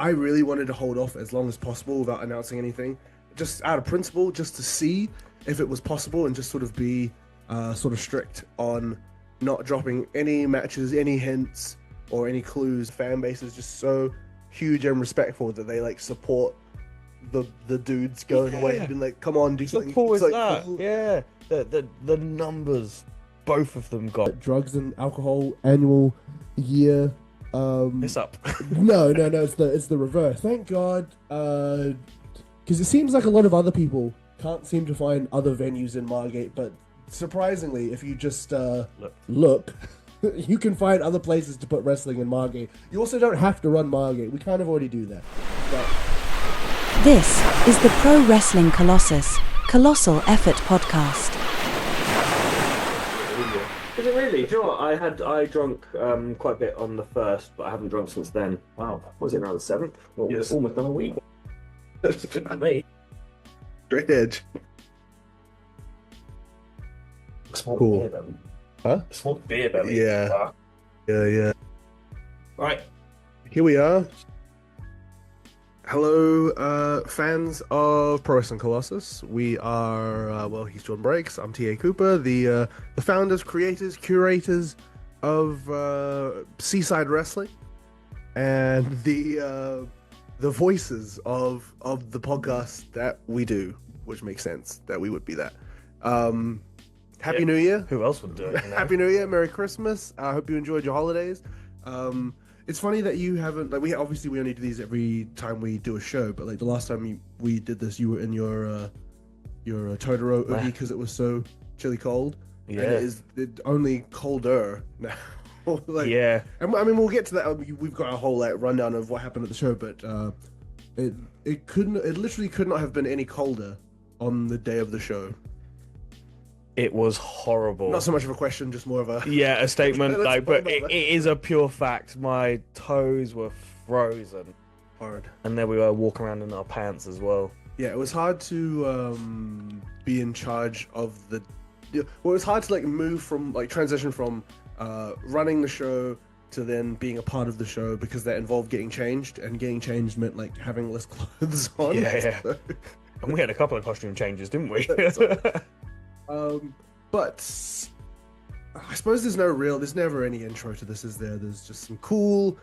I really wanted to hold off as long as possible without announcing anything, just out of principle, just to see if it was possible and just sort of be sort of strict on not dropping any matches, any hints, or any clues. Fan base is just so huge and respectful that they like support the dudes going away and being like, come on, do something. Cool as It's like, that. cool. Yeah, the numbers both of them got. Drugs and alcohol annual year. It's up. No, it's the reverse. Thank God, because it seems like a lot of other people can't seem to find other venues in Margate, but surprisingly, if you just look, you can find other places to put wrestling in Margate. You also don't have to run Margate. We kind of already do that. But This is the Pro Wrestling Colossus Colossal Effort Podcast. Is it really? Do you know what? I drunk quite a bit on the first, but I haven't drunk since then. Wow, what was it around the 7th? Well, Yes. almost done a week. Me. straight edge. Small Cool. beer belly. Huh? Small beer belly. Yeah. Yeah. Right. Here we are. Hello, fans of Pro Wrestling Colossus. We are, he's John Breaks. I'm T.A. Cooper, the founders, creators, curators of Seaside Wrestling, and the voices of the podcast that we do, which makes sense that we would be that. Happy New Year. Who else would do it? You know? Happy New Year, Merry Christmas. I hope you enjoyed your holidays. It's funny that you haven't, like, we only do these every time we do a show, but like the last time we did this, you were in your Totoro hoodie because it was so chilly cold. Yeah. And it only colder now. Like, Yeah. and I mean, we'll get to that. We've got a whole like rundown of what happened at the show, but it literally could not have been any colder on the day of the show. It was horrible. Not so much of a question, just more of a Yeah, a statement. Let's like, talk but about it that. is a pure fact. My toes were frozen, hard. and then we were walking around in our pants as well. Yeah, it was hard to be in charge of the. Well, it was hard to like move from like transition from running the show to then being a part of the show because that involved getting changed, and getting changed meant like having less clothes on. Yeah. So, And we had a couple of costume changes, didn't we? but I suppose there's never any intro to this, is there? There's just some cool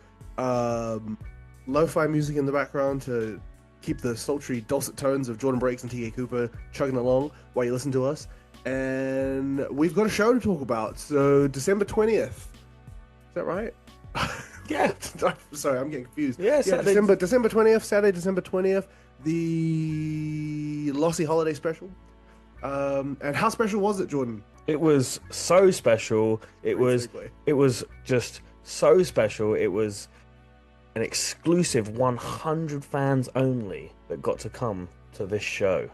lo-fi music in the background to keep the sultry dulcet tones of Jordan Breaks and T.A. Cooper chugging along while you listen to us. And we've got a show to talk about. So December 20th. Is that right? Yeah. Sorry, I'm getting confused. Yeah, Saturday. December 20th, Saturday, December 20th, the Lossy holiday special. And how special was it, Jordan? It was so special. It was just so special. It was an exclusive 100 fans only that got to come to this show.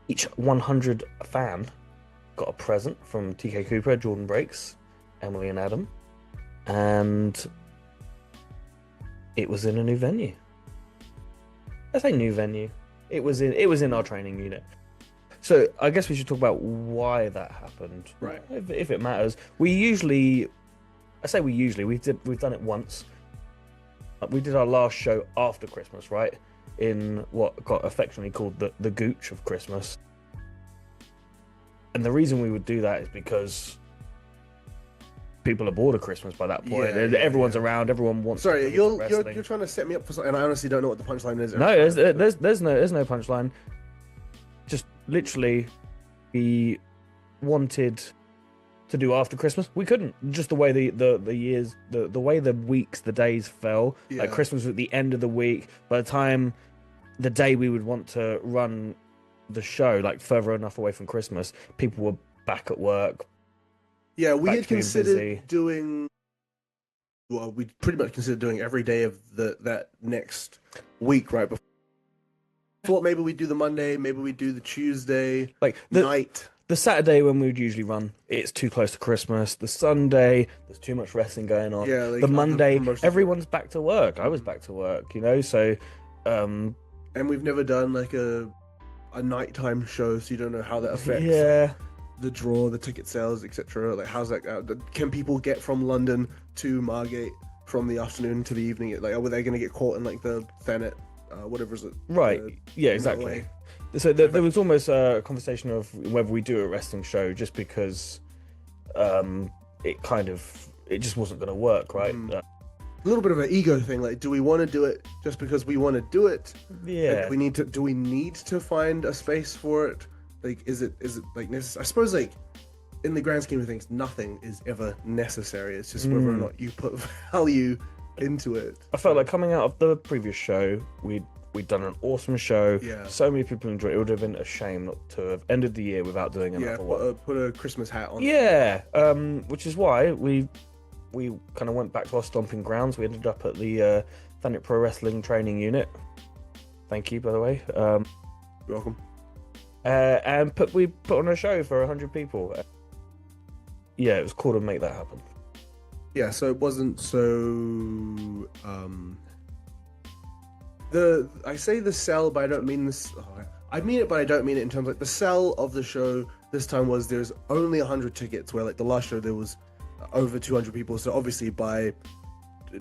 Each 100 fan got a present from TK Cooper, Jordan Breaks, Emily and Adam, and it was in a new venue. I say new venue. It was in our training unit. So I guess we should talk about why that happened, Right. If it matters. We've done it once. We did our last show after Christmas, right? In what got affectionately called the Gooch of Christmas. And the reason we would do that is because people are bored of Christmas by that point. Yeah, Everyone's around. Everyone wants. Sorry, to you're wrestling. trying to set me up for something, and I honestly don't know what the punchline is. No, there's no punchline. Just literally, we wanted to do after Christmas. We couldn't. Just the way the years, the way the weeks, the days fell. Yeah. Like Christmas was at the end of the week. By the time the day we would want to run the show, like further enough away from Christmas, people were back at work. Yeah, we back had to being considered busy. doing. Well, we pretty much considered doing every day of that next week, right? Before. Thought maybe we'd do the Monday, maybe we'd do the Tuesday Like night. the Saturday when we would usually run, it's too close to Christmas. The Sunday, there's too much wrestling going on. Yeah, like, the other Monday, promotions. everyone's back to work. I was back to work, so And we've never done like a nighttime show, so you don't know how that affects yeah. the draw, the ticket sales, etc. Like, how's that? Can people get from London to Margate from the afternoon to the evening. Like, were they going to get caught in like the Thanet, whatever is it? Right. Yeah, in that exactly. way? So there was almost a conversation of whether we do a wrestling show just because it just wasn't going to work, right? A little bit of an ego thing. Like, do we want to do it just because we want to do it? Yeah. Like, do we need to find a space for it? Like, is it like necessary? I suppose, like, in the grand scheme of things, nothing is ever necessary. It's just whether or not you put value into it. I felt like coming out of the previous show, we'd done an awesome show. Yeah. So many people enjoyed it. It would have been a shame not to have ended the year without doing another one. Put a Christmas hat on. Yeah. Which is why we kind of went back to our stomping grounds. We ended up at the Thanet Pro Wrestling Training Unit. Thank you, by the way. You're welcome. And we put on a show for 100 people. Yeah, it was cool to make that happen. Yeah, so it wasn't so I say the sell, but I don't mean this. I mean it, but I don't mean it in terms of, like, the sell of the show this time was there's only 100 tickets, where like the last show there was over 200 people. So obviously, by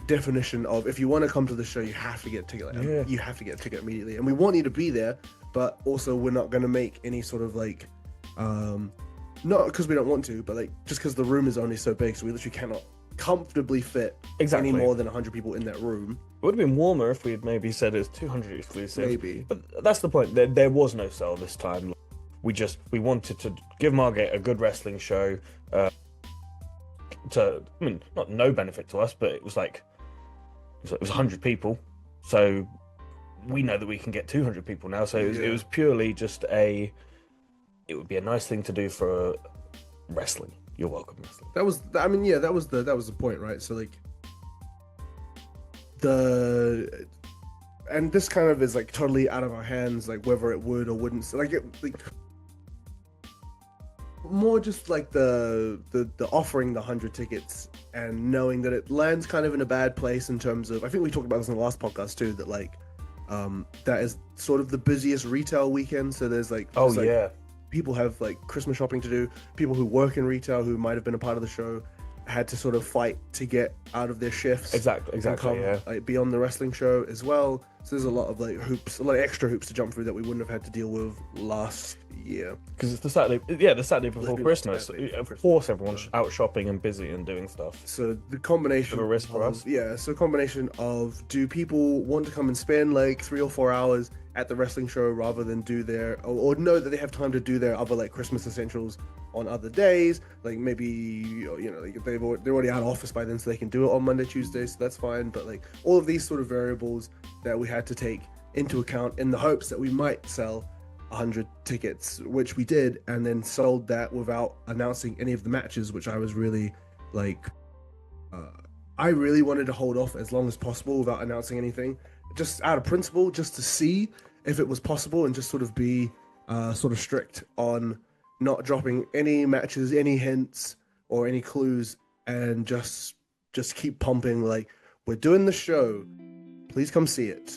definition of, if you want to come to the show, you have to get a ticket. Like, you have to get a ticket immediately, and we want you to be there, but also we're not going to make any sort of like not because we don't want to, but like just because the room is only so big, so we literally cannot comfortably fit any more than 100 people in that room. It would have been warmer if we had maybe said it was 200 exclusive. Maybe. But that's the point. There was no sell this time. We wanted to give Margate a good wrestling show. Not no benefit to us, but it was 100 people. So we know that we can get 200 people now. So it was purely just it would be a nice thing to do for wrestling. You're welcome, wrestling. That was the point, right? So like and this kind of is like totally out of our hands, like whether it would or wouldn't, more just like the offering the 100 tickets and knowing that it lands kind of in a bad place in terms of, I think we talked about this in the last podcast too, that like that is sort of the busiest retail weekend. So there's people have like Christmas shopping to do. People who work in retail who might have been a part of the show had to sort of fight to get out of their shifts. Exactly. Like, be on the wrestling show as well. So there's a lot of like hoops, a lot of extra hoops to jump through that we wouldn't have had to deal with last year. Because it's the Saturday before Christmas. Of course, everyone's out shopping and busy and doing stuff. So the combination of a risk for us. Yeah. So combination of, do people want to come and spend like 3 or 4 hours at the wrestling show rather than do or know that they have time to do their other like Christmas essentials on other days, like maybe like they're already out of office by then, so they can do it on Monday, Tuesday, so that's fine. But like all of these sort of variables that we had to take into account in the hopes that we might sell 100 tickets, which we did, and then sold that without announcing any of the matches, which I was really like I really wanted to hold off as long as possible without announcing anything, just out of principle, just to see if it was possible, and just sort of be sort of strict on not dropping any matches, any hints or any clues, and just keep pumping like, we're doing the show, please come see it.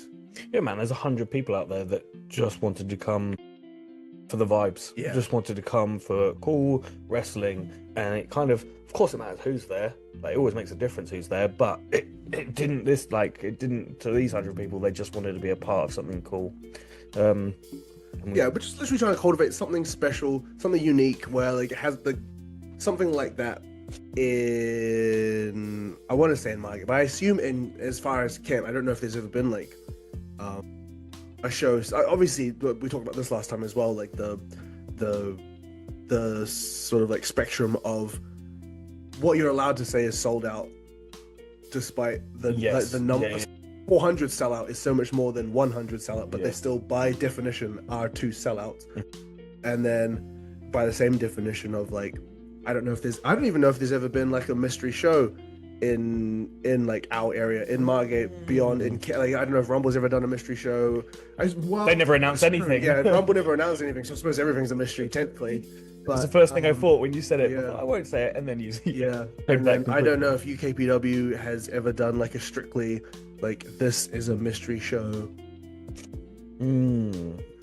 Yeah, man, there's 100 people out there that just wanted to come for the vibes. Yeah. Just wanted to come for cool wrestling, and it kind of course it matters who's there. Like, it always makes a difference who's there, but it didn't to these 100 people. They just wanted to be a part of something cool. But just literally trying to cultivate something special, something unique, where like it has something like that in, I want to say in Margate, but I assume in, as far as Kent, I don't know if there's ever been like a show. Obviously, we talked about this last time as well, like the sort of like spectrum of what you're allowed to say is sold out, despite the number. Yeah. 400 sellout is so much more than 100 sellout, but they still, by definition, are two sellouts. And then, by the same definition of like, I don't even know if there's ever been like a mystery show in like our area in Margate, beyond in like, I don't know if Rumble's ever done a mystery show. They never announced anything. Yeah, Rumble never announced anything, so I suppose everything's a mystery technically. That's the first thing I thought when you said it. But I won't say it, and then you. And then I don't know if UKPW has ever done like a strictly like, this is a mystery show.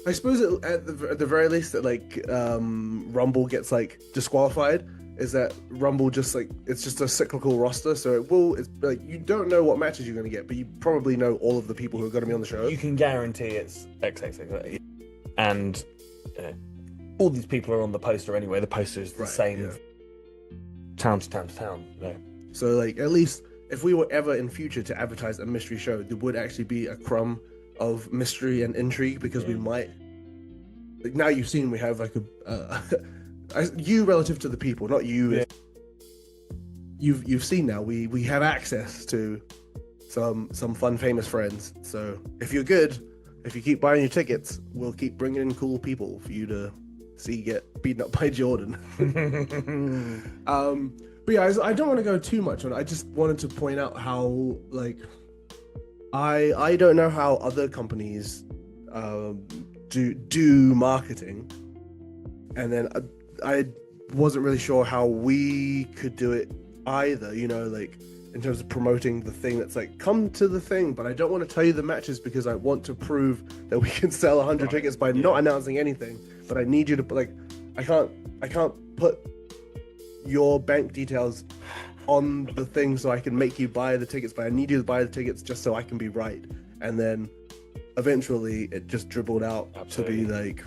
I suppose at the very least that like Rumble gets like disqualified is that Rumble just like it's just a cyclical roster, so it's like you don't know what matches you're going to get, but you probably know all of the people who are going to be on the show. You can guarantee it's XXX, and all these people are on the poster anyway. The poster is the same town to town to town. Yeah. So like at least if we were ever in future to advertise a mystery show, there would actually be a crumb of mystery and intrigue, because we might. Like now you've seen we have like you relative to the people, not you. Yeah. You've seen now we have access to some fun famous friends. So if you're good, if you keep buying your tickets, we'll keep bringing in cool people for you to see get beaten up by Jordan. But yeah, I don't want to go too much on it. I just wanted to point out how like I don't know how other companies do marketing, and then I wasn't really sure how we could do it either, you know, like in terms of promoting the thing that's like, come to the thing, but I don't want to tell you the matches because I want to prove that we can sell 100 tickets by not announcing anything. But I need you to like, I can't put your bank details on the thing so I can make you buy the tickets, but I need you to buy the tickets just so I can be right. And then eventually it just dribbled out to be like,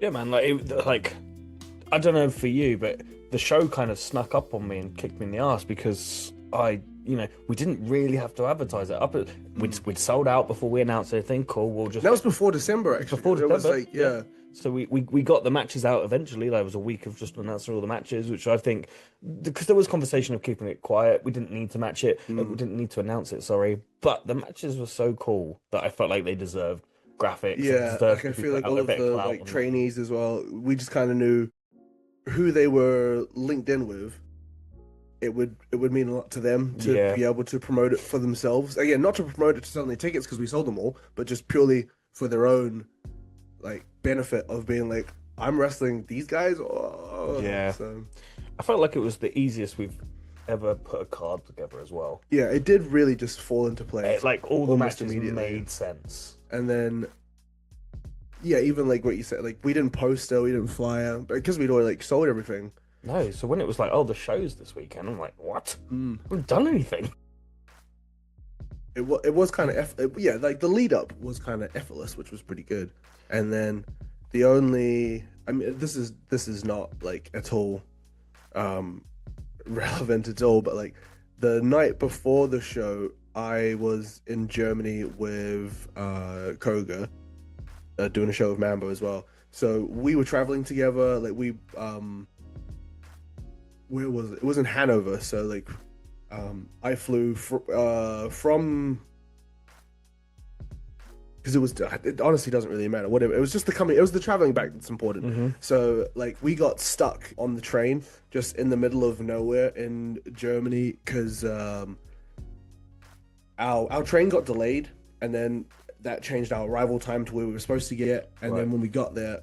yeah, man, like I don't know for you, but the show kind of snuck up on me and kicked me in the ass because we didn't really have to advertise it. We'd sold out before we announced anything. Cool, we'll just. That was before December, actually. Before December, was like, yeah. So we got the matches out eventually. There was a week of just announcing all the matches, which I think, because there was conversation of keeping it quiet, we didn't need to match it. We didn't need to announce it, sorry. But the matches were so cool that I felt like they deserved graphics. Yeah, like I feel like all of the like trainees as well. We just kind of knew who they were linked in with. It would mean a lot to them to be able to promote it for themselves. Again, not to promote it to sell any tickets because we sold them all, but just purely for their own like benefit of being like, I'm wrestling these guys. Oh, yeah. So I felt like it was the easiest we've ever put a card together as well. Yeah, it did really just fall into place. Like all the matches made sense. And then, yeah, even like what you said, like we didn't poster, we didn't flyer, because we'd already like sold everything. No, so when it was like, oh, the show's this weekend, I'm like, what? I haven't done anything. It was kind of like the lead up was kind of effortless, which was pretty good. And then the only, I mean, this is not like at all relevant at all, but like the night before the show, I was in Germany with Koga, doing a show with Mambo as well. So we were traveling together. Like we, where was it? It was in Hanover. So like, I flew from. Because it honestly doesn't really matter. Whatever. It was just the coming. It was the traveling back that's important. Mm-hmm. So like we got stuck on the train just in the middle of nowhere in Germany because our train got delayed, and then that changed our arrival time to where we were supposed to get. And then when we got there,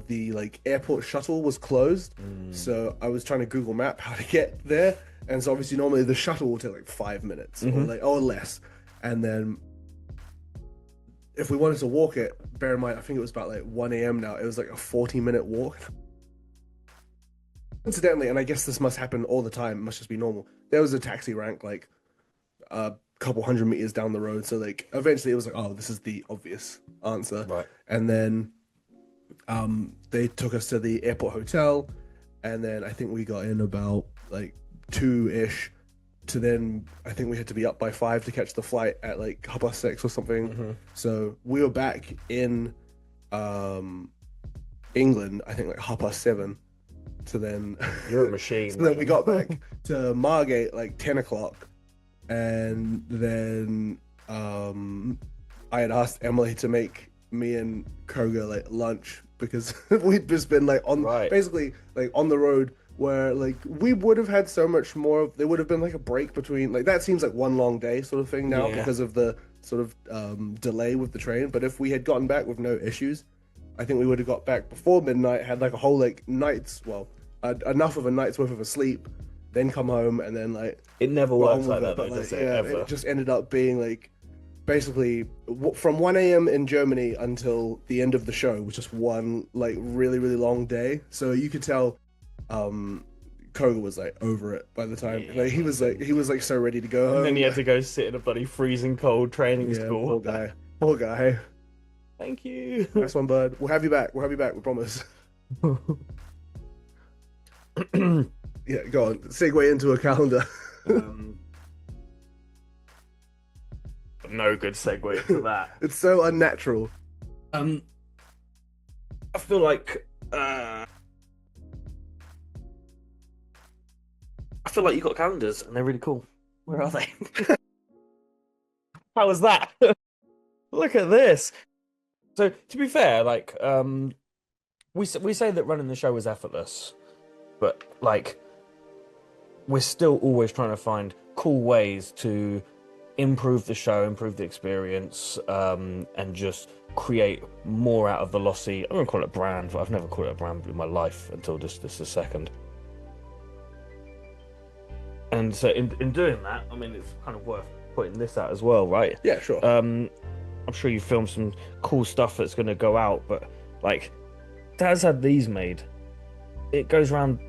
the like airport shuttle was closed. So I was trying to Google Map how to get there, and so obviously normally the shuttle will take like 5 minutes or less, and then. If we wanted to walk it, bear in mind, I think it was about like 1 a.m. now. It was like a 40-minute walk. Incidentally, and I guess this must happen all the time. It must just be normal. There was a taxi rank like a couple hundred meters down the road. So like eventually it was like, oh, this is the obvious answer. Right. And then they took us to the airport hotel. And then I think we got in about like 2-ish. To then, I think we had to be up by 5 to catch the flight at like 6:30 or something. So we were back in England, I think like 7:30. So then, you're a machine. So then we got back to Margate like 10 o'clock, and then I had asked Emily to make me and Koga like lunch because we'd just been like basically like on the road. Where like we would have had so much more. There would have been like a break between like that seems like one long day sort of thing now because of the sort of delay with the train. But if we had gotten back with no issues, I think we would have got back before midnight, had like a whole like night's enough of a night's worth of a sleep, then come home and then like it never works like that. But like, it just ended up being like basically from 1 a.m. in Germany until the end of the show was just one like really really long day. So you could tell. Koga was like over it by the time. Yeah. Like he was like so ready to go home. And then he had to go sit in a bloody freezing cold training Yeah, school. poor guy. Poor guy. Thank you. Nice one, bud. We'll have you back. We'll have you back. We promise. Yeah, go on. Segue into a calendar. No good segue to that. It's so unnatural. I feel like you got calendars and they're really cool. Where are they? How was that? Look at this. So to be fair, like we say that running the show is effortless, but like we're still always trying to find cool ways to improve the show, improve the experience, and just create more out of the Lossy. I'm gonna call it a brand, but I've never called it a brand in my life until this a second. And so in doing that, I mean, it's kind of worth pointing this out as well, right? Yeah, sure. I'm sure you filmed some cool stuff that's going to go out, but like, Dad's had these made. It goes around.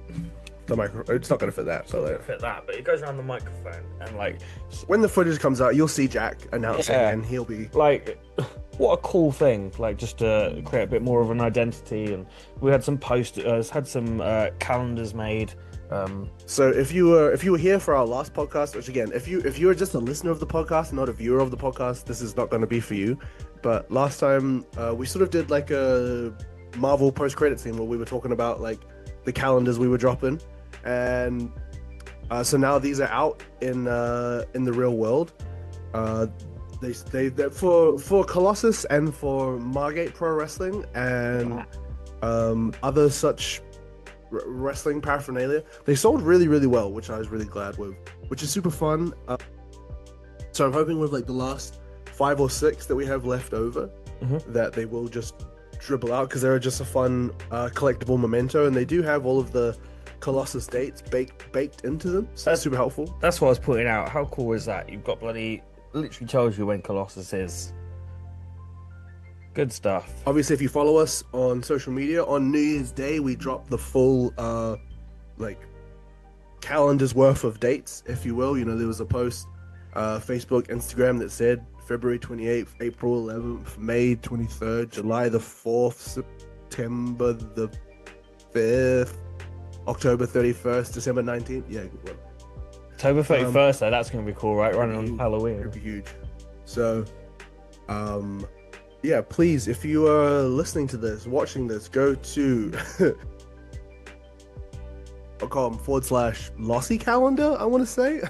The micro. It's not gonna fit that. It's not gonna fit that, but it goes around the microphone, and like, when the footage comes out, you'll see Jack announcing, Yeah. and he'll be like, what a cool thing! Like, just to create a bit more of an identity, and we had some calendars made. So if you were here for our last podcast, which again, if you were just a listener of the podcast, not a viewer of the podcast, this is not going to be for you. But last time we sort of did like a Marvel post-credit scene where we were talking about like the calendars we were dropping, and so now these are out in the real world. They're for Colossus and for Margate Pro Wrestling and other such wrestling paraphernalia. They sold really, really well, which I was really glad with, which is super fun. So I'm hoping with like the last 5 or 6 that we have left over, that they will just dribble out, because they're just a fun collectible memento, and they do have all of the Colossus dates baked into them, so that's super helpful. That's what I was putting out. How cool is that? You've got literally tells you when Colossus is. Good stuff. Obviously, if you follow us on social media, on New Year's Day we drop the full like calendar's worth of dates, if you will. You know, there was a post Facebook, Instagram that said February 28th, April 11th, May 23rd, July the 4th, September the 5th, October 31st, December 19th. Yeah, good one. October 31st, though, that's going to be cool, right? Running on Halloween. It'd be huge. So, yeah, please, if you are listening to this, watching this, go to .com/Lossy calendar, I want to say.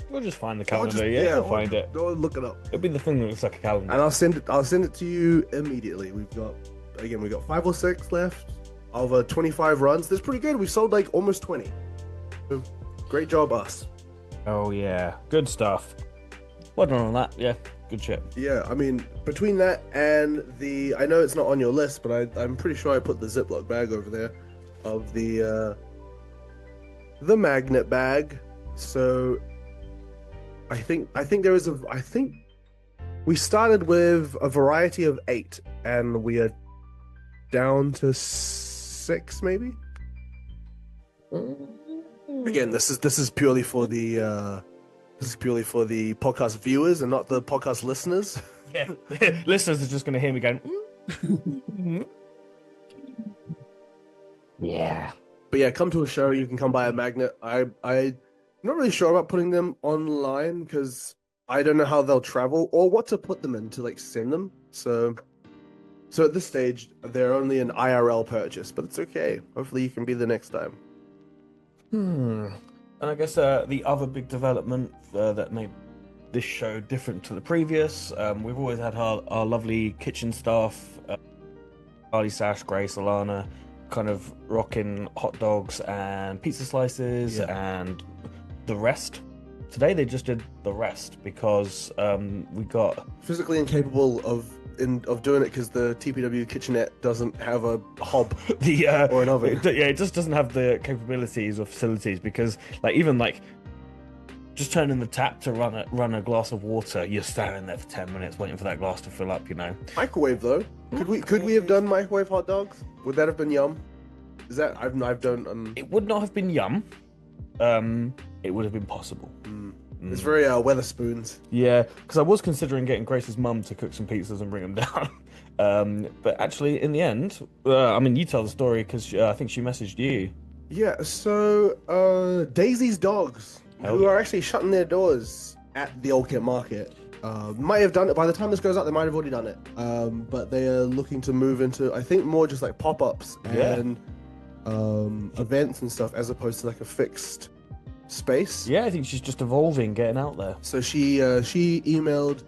We'll just find the calendar, we'll find it. Go look it up. It'll be the thing that looks like a calendar. And I'll send it to you immediately. We've got 5 or 6 left of 25 runs. That's pretty good. We've sold like almost 20. So, great job, us. Oh yeah, good stuff. Well done on that. Yeah, good shit. Yeah, I mean, between that and I know it's not on your list, but I'm pretty sure I put the Ziploc bag over there of the magnet bag. So I think we started with a variety of 8, and we are down to 6, maybe. Again, this is purely for the podcast viewers and not the podcast listeners. Yeah, listeners are just going to hear me going. Yeah. But yeah, come to a show. You can come buy a magnet. I'm not really sure about putting them online because I don't know how they'll travel or what to put them in to like send them. So at this stage, they're only an IRL purchase, but it's okay. Hopefully, you can be the next time. And I guess the other big development that made this show different to the previous, we've always had our lovely kitchen staff, Carly, Sash, Grace, Alana, kind of rocking hot dogs and pizza slices and the rest. Today they just did the rest because we got physically incapable of doing it because the TPW kitchenette doesn't have a hob or an oven. It just doesn't have the capabilities or facilities because like even like just turning the tap to run a glass of water, you're standing there for 10 minutes waiting for that glass to fill up, you know. Microwave though. Could we have done microwave hot dogs? Would that have been yum? Is that I've done It would not have been yum. It would have been possible. It's very Weatherspoons. Yeah, because I was considering getting Grace's mum to cook some pizzas and bring them down. But actually, in the end, I mean, you tell the story because I think she messaged you. Yeah, so Daisy's dogs, who are actually shutting their doors at the Old Kent Market, might have done it by the time this goes out. They might have already done it, but they are looking to move into, I think, more just like pop-ups and events and stuff, as opposed to like a fixed space. Yeah, I think she's just evolving, getting out there. So she emailed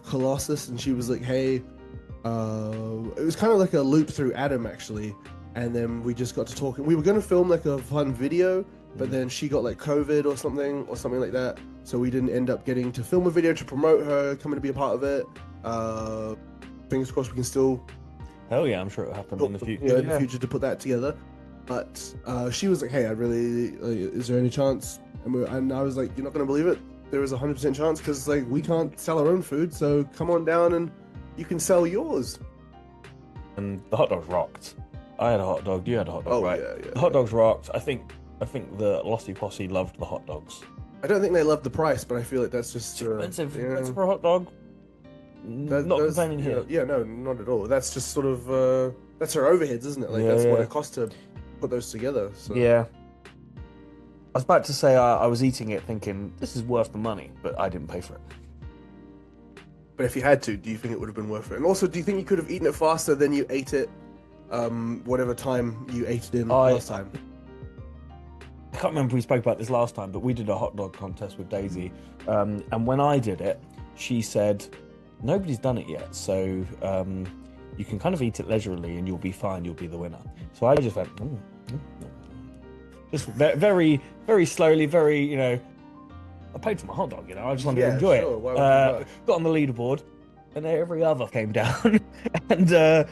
Colossus, and she was like, "Hey," it was kind of like a loop through Adam actually, and then we just got to talking. We were gonna film like a fun video, but then she got like COVID or something like that. So we didn't end up getting to film a video to promote her coming to be a part of it. Fingers crossed we can still. Hell yeah, I'm sure it'll happen in the future. Yeah, in the future to put that together. But she was like, "Hey, I really, is there any chance?" And I was like, "You're not gonna believe it. There is 100% chance because like we can't sell our own food. So come on down and you can sell yours." And the hot dogs rocked. I had a hot dog. You had a hot dog, right? Yeah. The hot dogs rocked. I think the Lossy posse loved the hot dogs. I don't think they loved the price, but I feel like that's just Expensive. yeah. That's for a hot dog. Not complaining here. Yeah, no, not at all. That's just sort of that's her overheads, isn't it? Like that's what it costs to put those together. So. Yeah. I was about to say I was eating it thinking this is worth the money, but I didn't pay for it. But if you had to, do you think it would have been worth it? And also, do you think you could have eaten it faster than you ate it, whatever time you ate it in last time? I can't remember if we spoke about this last time, but we did a hot dog contest with Daisy, and when I did it, she said, "Nobody's done it yet, so you can kind of eat it leisurely, and you'll be fine. You'll be the winner." So I just went, just very, very slowly, very, I paid for my hot dog, I just wanted to enjoy it. Got on the leaderboard, and every other came down, and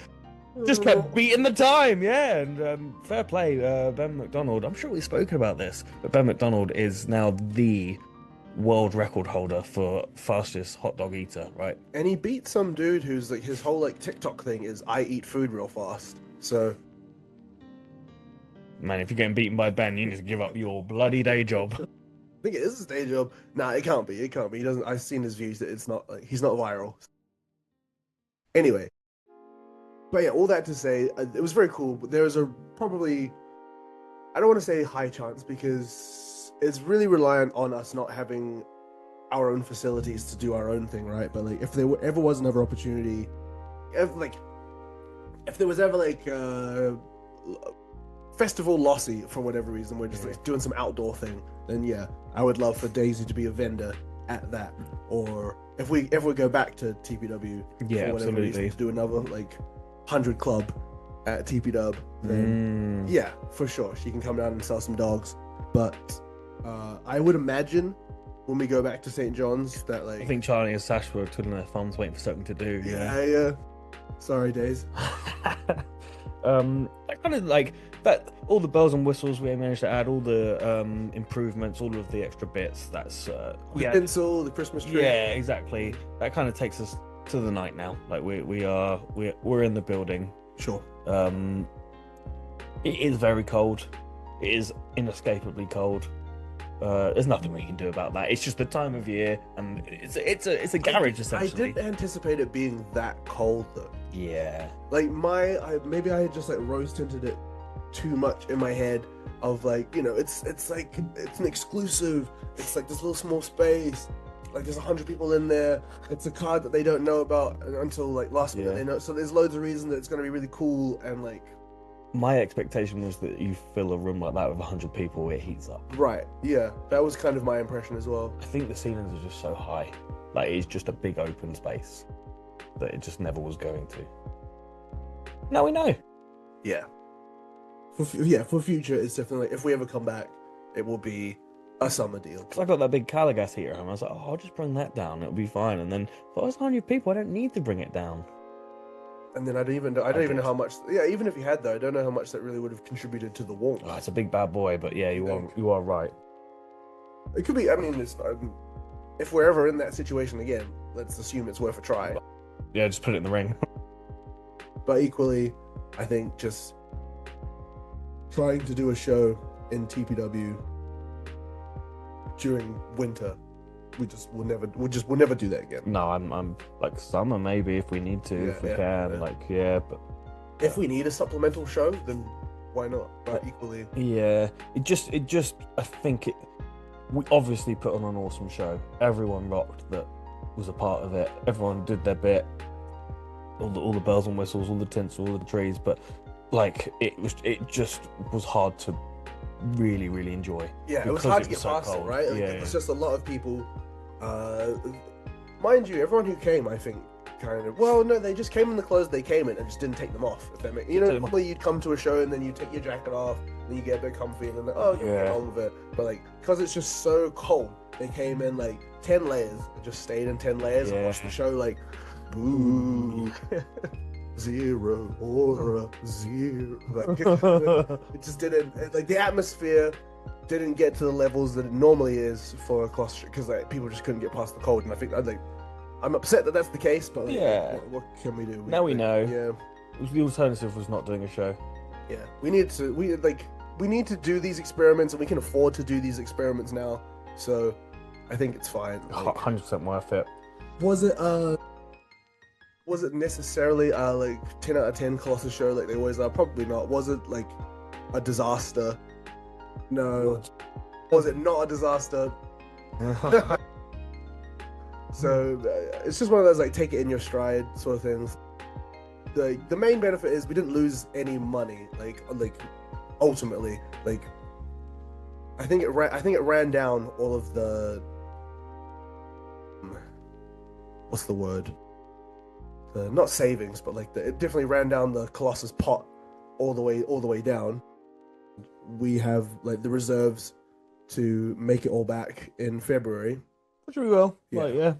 just kept beating the time, and fair play, Ben McDonald. I'm sure we've spoken about this, but Ben McDonald is now the world record holder for fastest hot dog eater, right? And he beat some dude who's like, his whole like TikTok thing is I eat food real fast. So, man, if you're getting beaten by Ben, you need to give up your bloody day job. I think it is his day job. Nah, it can't be. He doesn't. I've seen his views that it's not like he's not viral. Anyway, but yeah, all that to say, it was very cool. But there was probably, I don't want to say high chance because it's really reliant on us not having our own facilities to do our own thing, right? But like, if there ever was another opportunity, if there was ever like festival Lossy for whatever reason, we're just like doing some outdoor thing, then yeah, I would love for Daisy to be a vendor at that. Or if we go back to TPW, for whatever reason, to do another like 100 club at TPW, then yeah, for sure she can come down and sell some dogs. But I would imagine when we go back to St. John's that like, I think Charlie and Sash were twiddling their thumbs waiting for something to do. Yeah. Sorry, Days. I kind of like that. All the bells and whistles we managed to add, all the improvements, all of the extra bits. That's the pencil, the Christmas tree. Yeah, exactly. That kind of takes us to the night now. Like we're in the building. Sure. It is very cold. It is inescapably cold. There's nothing we can do about that. It's just the time of year, and it's a garage essentially. I didn't anticipate it being that cold though. Yeah. Like maybe I had just like rose tinted it too much in my head of like, it's like it's an exclusive. It's like this little small space. Like there's 100 people in there. It's a card that they don't know about until like last minute they know. So there's loads of reason that it's gonna be really cool and like. My expectation was that you fill a room like that with 100 people, it heats up. Right, yeah. That was kind of my impression as well. I think the ceilings are just so high. Like, it's just a big open space that it just never was going to. Now we know. Yeah. For future, it's definitely, if we ever come back, it will be a summer deal. Because I got that big Calagas heater and I was like, I'll just bring that down, it'll be fine. And then, if it's 100 people, I don't need to bring it down. And then I don't even know how much. Yeah, even if you had though, I don't know how much that really would have contributed to the warmth. Oh, it's a big bad boy, but yeah, you are right. It could be. I mean, if we're ever in that situation again, let's assume it's worth a try. Yeah, just put it in the ring. But equally, I think just trying to do a show in TPW during winter. We'll never do that again. No, I'm like summer maybe if we need to, if we can. But if we need a supplemental show, then why not? But equally, it just I think we obviously put on an awesome show. Everyone rocked that was a part of it. Everyone did their bit. All the bells and whistles, all the tinsel, all the trees, but like it just was hard to really enjoy. Yeah, it was hard to get past it, right? Like, it was just a lot of people. Mind you, everyone who came, I think, kind of. Well, no, they just came in the clothes they came in and just didn't take them off. If that makes, normally you'd come to a show and then you take your jacket off, and you get a bit comfy, and then get on with it. But like, because it's just so cold, they came in like 10 layers and just stayed in 10 layers and watched the show like, boo, 0 or 0. Like, it just didn't. Like the atmosphere didn't get to the levels that it normally is for a Colossus, because like people just couldn't get past the cold, and I think I'm upset that that's the case, but like, what can we do? We know. Yeah, the alternative was not doing a show. Yeah, we need to do these experiments, and we can afford to do these experiments now. So I think it's fine. 100% worth it. Was it necessarily like 10 out of 10 Colossus show like they always are? Probably not. Was it like a disaster? No. Was it not a disaster? So it's just one of those like take it in your stride sort of things. The main benefit is we didn't lose any money. Like ultimately, like I think it ran down all of the what's the word? Not savings, but like it definitely ran down the Colossus pot all the way down. We have like the reserves to make it all back in February. Which we will. I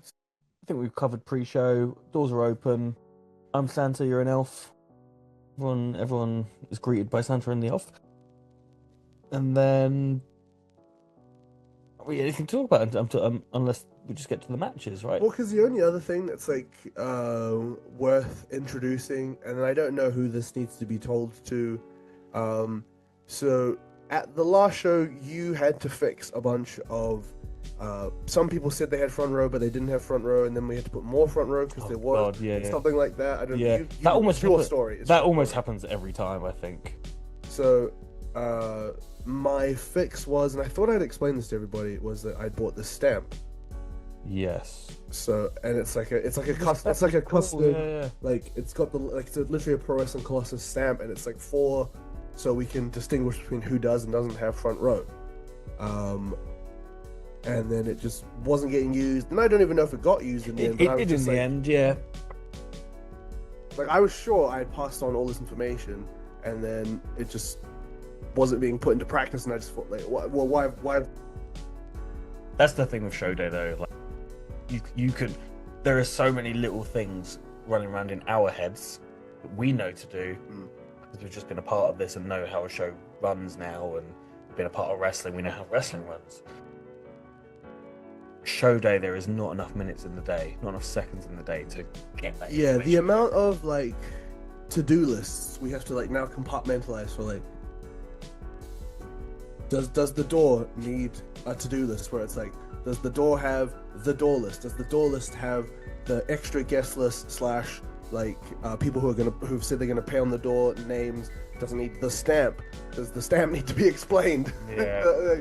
think we've covered pre-show. Doors are open. I'm Santa, you're an elf. Everyone is greeted by Santa and the elf. And then we anything to talk about unless we just get to the matches, right? Well, because the only other thing that's like worth introducing, and I don't know who this needs to be told to, so at the last show you had to fix a bunch of some people said they had front row but they didn't have front row, and then we had to put more front row because there was something like that. I don't know. That almost your story. That almost happens every time, I think. So my fix was, and I thought I'd explain this to everybody, was that I bought this stamp. Yes. So, and it's like a custom, like it's got it's literally a Pro Wrestling Colossus stamp, and it's like so we can distinguish between who does and doesn't have front row. And then it just wasn't getting used, and I don't even know if it got used in the end. It did in the end, yeah. Like I was sure I had passed on all this information, and then it just wasn't being put into practice, and I just thought, like, why? That's the thing with show day, though. Like, you could. There are so many little things running around in our heads that we know to do because we've just been a part of this and know how a show runs now, and been a part of wrestling. We know how wrestling runs. Show day, there is not enough minutes in the day, not enough seconds in the day to get that. Yeah, the amount of like to-do lists we have to like now compartmentalize for like. Does the door need a to-do list where it's like, does the door have the door list? Does the door list have the extra guest list / like people who've said they're gonna pay on the door names? Doesn't need the stamp. Does the stamp need to be explained? Yeah.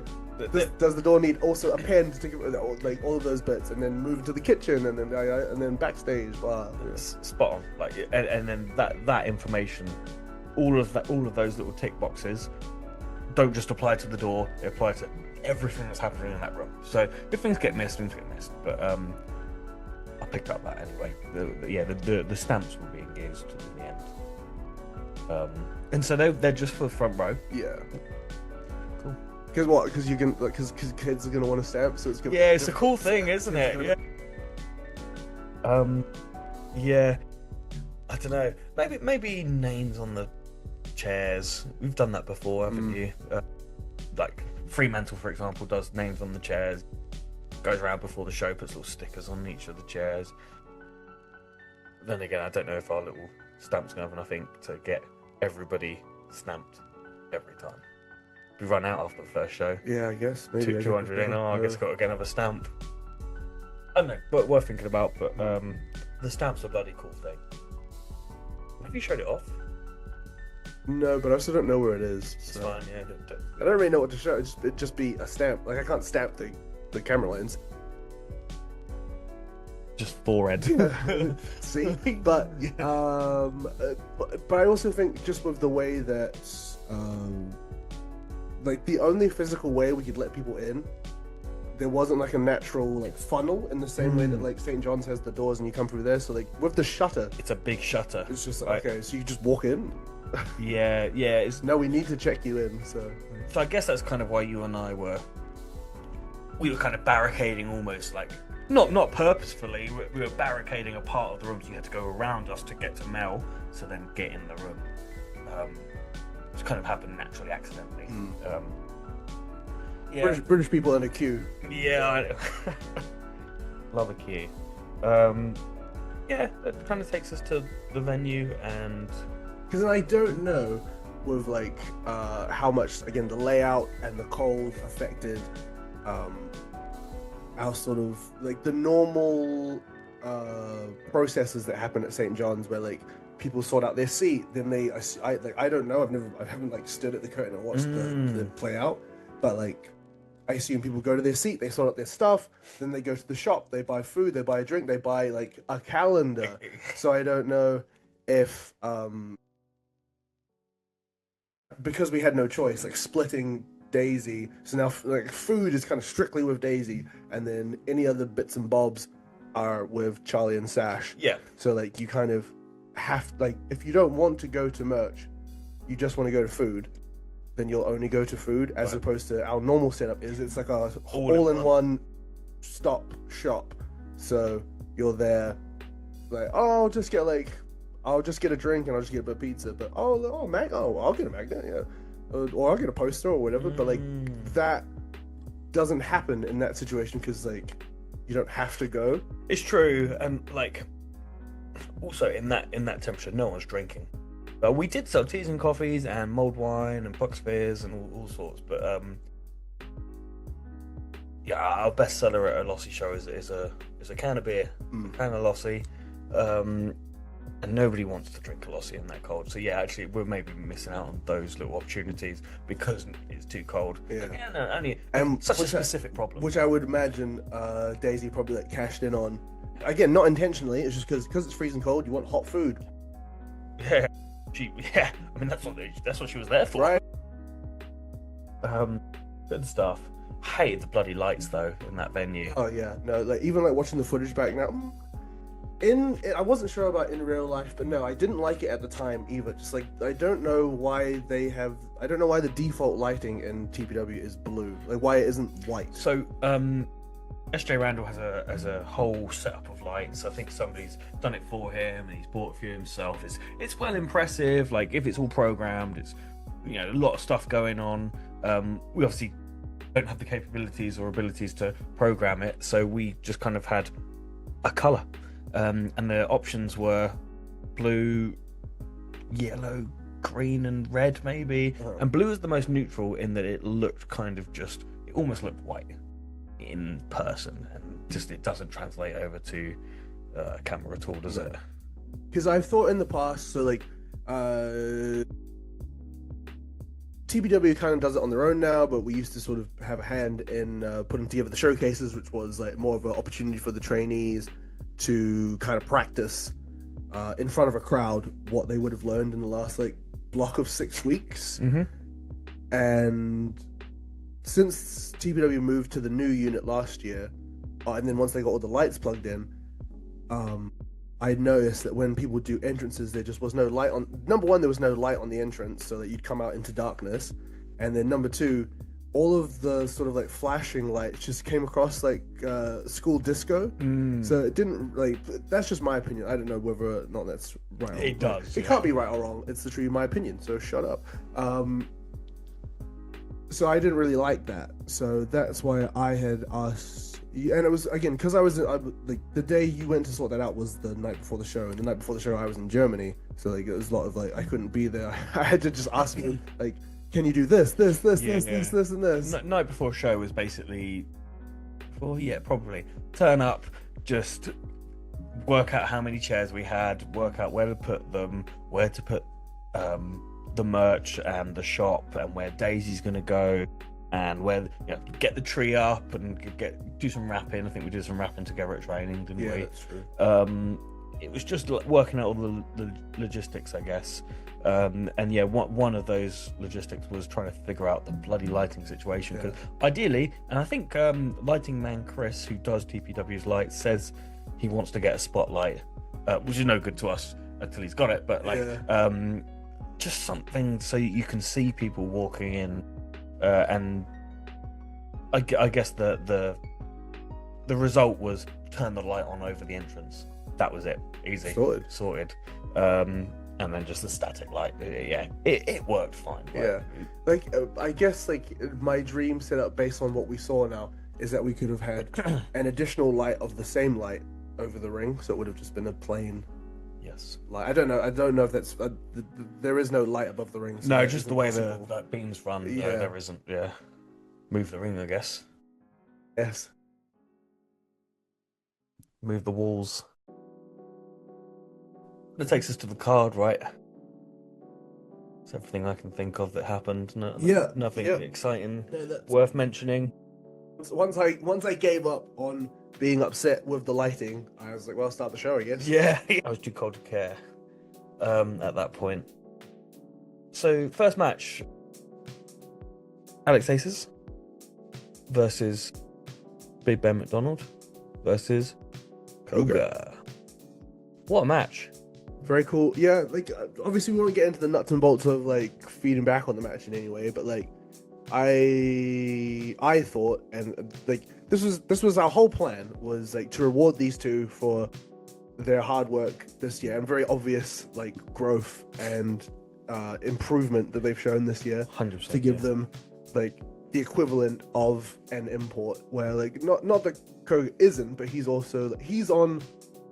Does the door need also a pen to give like all of those bits, and then move to the kitchen, and then backstage? Wow. Yeah. Spot on. Like, and then that information, all of those little tick boxes, don't just apply to the door. They apply to everything that's happening in that room. So if things get missed, things get missed. But I picked up that anyway. The stamps were being used in the end. And so they're just for the front row. Yeah. Cool. Because what? Because you can, because kids are gonna want a stamp, so it's gonna. Yeah, it's a cool thing, isn't it? Yeah. Yeah. I don't know. Maybe names on the chairs. We've done that before, haven't you? Like Fremantle, for example, does names on the chairs. Goes around before the show, puts little stickers on each of the chairs. Then again, I don't know if our little stamps gonna have enough ink to get everybody stamped. every time. We run out after the first show. Yeah, I guess maybe 200 in. I guess got to get another stamp. I don't know, but worth thinking about. But the stamp's a bloody cool thing. Have you showed it off? No, but I also don't know where it is. It's So. fine, yeah. I don't really know what to show. It'd just be a stamp. Like I can't stamp the camera lens. Just forehead. See, but but I also think just with the way that like the only physical way we could let people in, there wasn't like a natural like funnel in the same way that like St. John's has the doors and you come through there. So like with the shutter, It's a big shutter. it's just Right. okay. So you just walk in. Yeah. It's No, we need to check you in. So I guess that's kind of why you and I were kind of barricading almost like not purposefully. We were barricading a part of the room, so you had to go around us to get to Mel, so then get in the room. It's kind of happened naturally, accidentally. Yeah, British people in a queue. yeah. Love a queue. Yeah, that kind of takes us to the venue, and Because I don't know with like how much again the layout and the cold affected our sort of like the normal processes that happen at St. John's where like people sort out their seat, then I don't know, I haven't like stood at the curtain and watched the play out, but like I assume people go to their seat, they sort out their stuff, then they go to the shop, they buy food, they buy a drink, they buy like a calendar. So I don't know if because we had no choice, like splitting Daisy, so now like food is kind of strictly with Daisy, and then any other bits and bobs are with Charlie and Sash. yeah. So like you kind of have like if you don't want to go to merch, you just want to go to food, then you'll only go to food, as Right. opposed to our normal setup is it's like a All in all-in-one stop shop. So you're there like, oh, I'll just get a drink and I'll just get a bit of pizza, but I'll get a magnet, yeah. Or I'll get a poster or whatever, but like that doesn't happen in that situation because like you don't have to go. It's true, and like also in that temperature, no one's drinking. But we did sell teas and coffees and mulled wine and puck spheres and all sorts. But yeah, our best seller at a Lossy show is a can of beer, a can of Lossy, and nobody wants to drink a Lossy in that cold. So yeah, actually, we're maybe missing out on those little opportunities because it's too cold. Yeah. No, only such a specific problem. Which I would imagine Daisy probably like cashed in on. Again, not intentionally. It's just because it's freezing cold. You want hot food, Yeah, I mean that's what she was there for. right? Good stuff. Hated the bloody lights though in that venue. Oh yeah, no. Like even like watching the footage back now. I wasn't sure about in real life, but no, I didn't like it at the time either. Just like I don't know why the default lighting in TPW is blue. Like why it isn't white. So SJ Randall has a whole setup of lights. I think somebody's done it for him and he's bought a few himself. It's well impressive. Like if it's all programmed, it's a lot of stuff going on. We obviously don't have the capabilities or abilities to program it, so we just kind of had a colour. And the options were blue, yellow, green, and red, maybe. Uh-huh. And blue is the most neutral in that it looked it almost looked white in person, and just it doesn't translate over to camera at all, does it? Because I've thought in the past, so like TPW kind of does it on their own now, but we used to sort of have a hand in putting together the showcases, which was like more of an opportunity for the trainees to kind of practice in front of a crowd what they would have learned in the last like block of 6 weeks. Mm-hmm. And since TPW moved to the new unit last year, and then once they got all the lights plugged in, I noticed that when people do entrances, there just was no light on. Number one, there was no light on the entrance, so that you'd come out into darkness. And then number two, all of the sort of like flashing lights just came across like school disco. So it didn't like. That's just my opinion. I don't know whether or not that's right. It does. It can't be right or wrong. It's literally my opinion. So shut up. So I didn't really like that. So that's why I had asked. And it was again because I was like the day you went to sort that out was the night before the show, and the night before the show I was in Germany. So like it was a lot of like I couldn't be there. I had to just ask you like, can you do this, Yeah, this, and this? Night before show was basically, well, yeah, probably turn up, just work out how many chairs we had, work out where to put them, where to put the merch and the shop, and where Daisy's going to go, and where get the tree up and do some rapping. I think we did some rapping together at training, didn't we? Yeah, that's true. It was just like working out all the logistics, I guess. And yeah, one of those logistics was trying to figure out the bloody lighting situation. Because ideally, and I think lighting man Chris, who does TPW's lights, says he wants to get a spotlight, which is no good to us until he's got it. But like, just something so you can see people walking in, and I guess the result was turn the light on over the entrance. That was it. Easy. Sorted. And then just the static light. Yeah, it worked fine. Yeah. Like, I guess, like, my dream setup based on what we saw now is that we could have had an additional light of the same light over the ring, so it would have just been a plain. Yes. Like, I don't know if that's there is no light above the ring. So no, just the way the beams run. Yeah. There isn't. Yeah. Move the ring, I guess. Yes. Move the walls. That takes us to the card, right? It's everything I can think of that happened. Nothing exciting worth mentioning. Once I gave up on being upset with the lighting, I was like, well, start the show, I guess. Yeah, I was too cold to care at that point. So, first match, Alex Aces versus Big Ben McDonald versus Koga. What a match. Very cool. Yeah, like, obviously we won't get into the nuts and bolts of, like, feeding back on the match in any way, but, like, I thought, and, like, this was our whole plan, was, like, to reward these two for their hard work this year, and very obvious, like, growth and improvement that they've shown this year. 100%. To give them, like, the equivalent of an import, where, like, not that Koga isn't, but he's on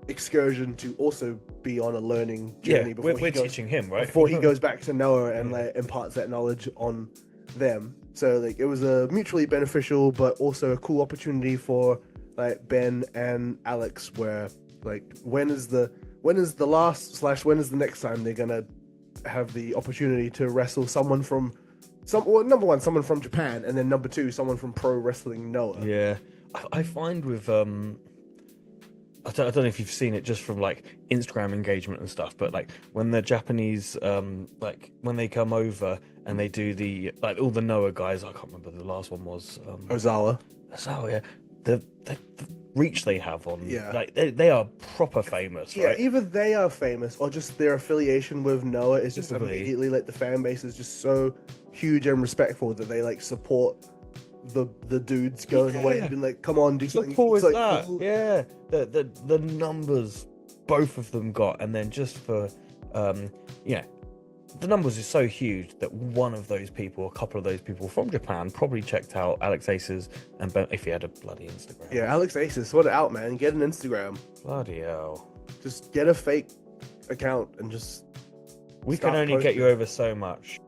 excursion to also be on a learning journey. Yeah, we're teaching him, right? Before he goes back to Noah and like imparts that knowledge on them. So like it was a mutually beneficial, but also a cool opportunity for like Ben and Alex. Where like when is the next time they're gonna have the opportunity to wrestle someone from number one, someone from Japan, and then number two, someone from Pro Wrestling Noah. Yeah, I find with I don't know if you've seen it just from like Instagram engagement and stuff, but like when the Japanese like when they come over and they do the like all the Noah guys, I can't remember the last one was Ozawa, yeah, the reach they have on, like they are proper famous, right? Either they are famous or just their affiliation with Noah is just immediately like the fan base is just so huge and respectful that they like support the dudes going away and being like, come on, do something. Support is that, cool. Yeah. The numbers both of them got, and then just for the numbers are so huge that one of those people, a couple of those people from Japan, probably checked out Alex Aces and Ben, if he had a bloody Instagram. Yeah, Alex Aces, sort it out, man. Get an Instagram. Bloody hell. Just get a fake account and just. We can only get you over so much.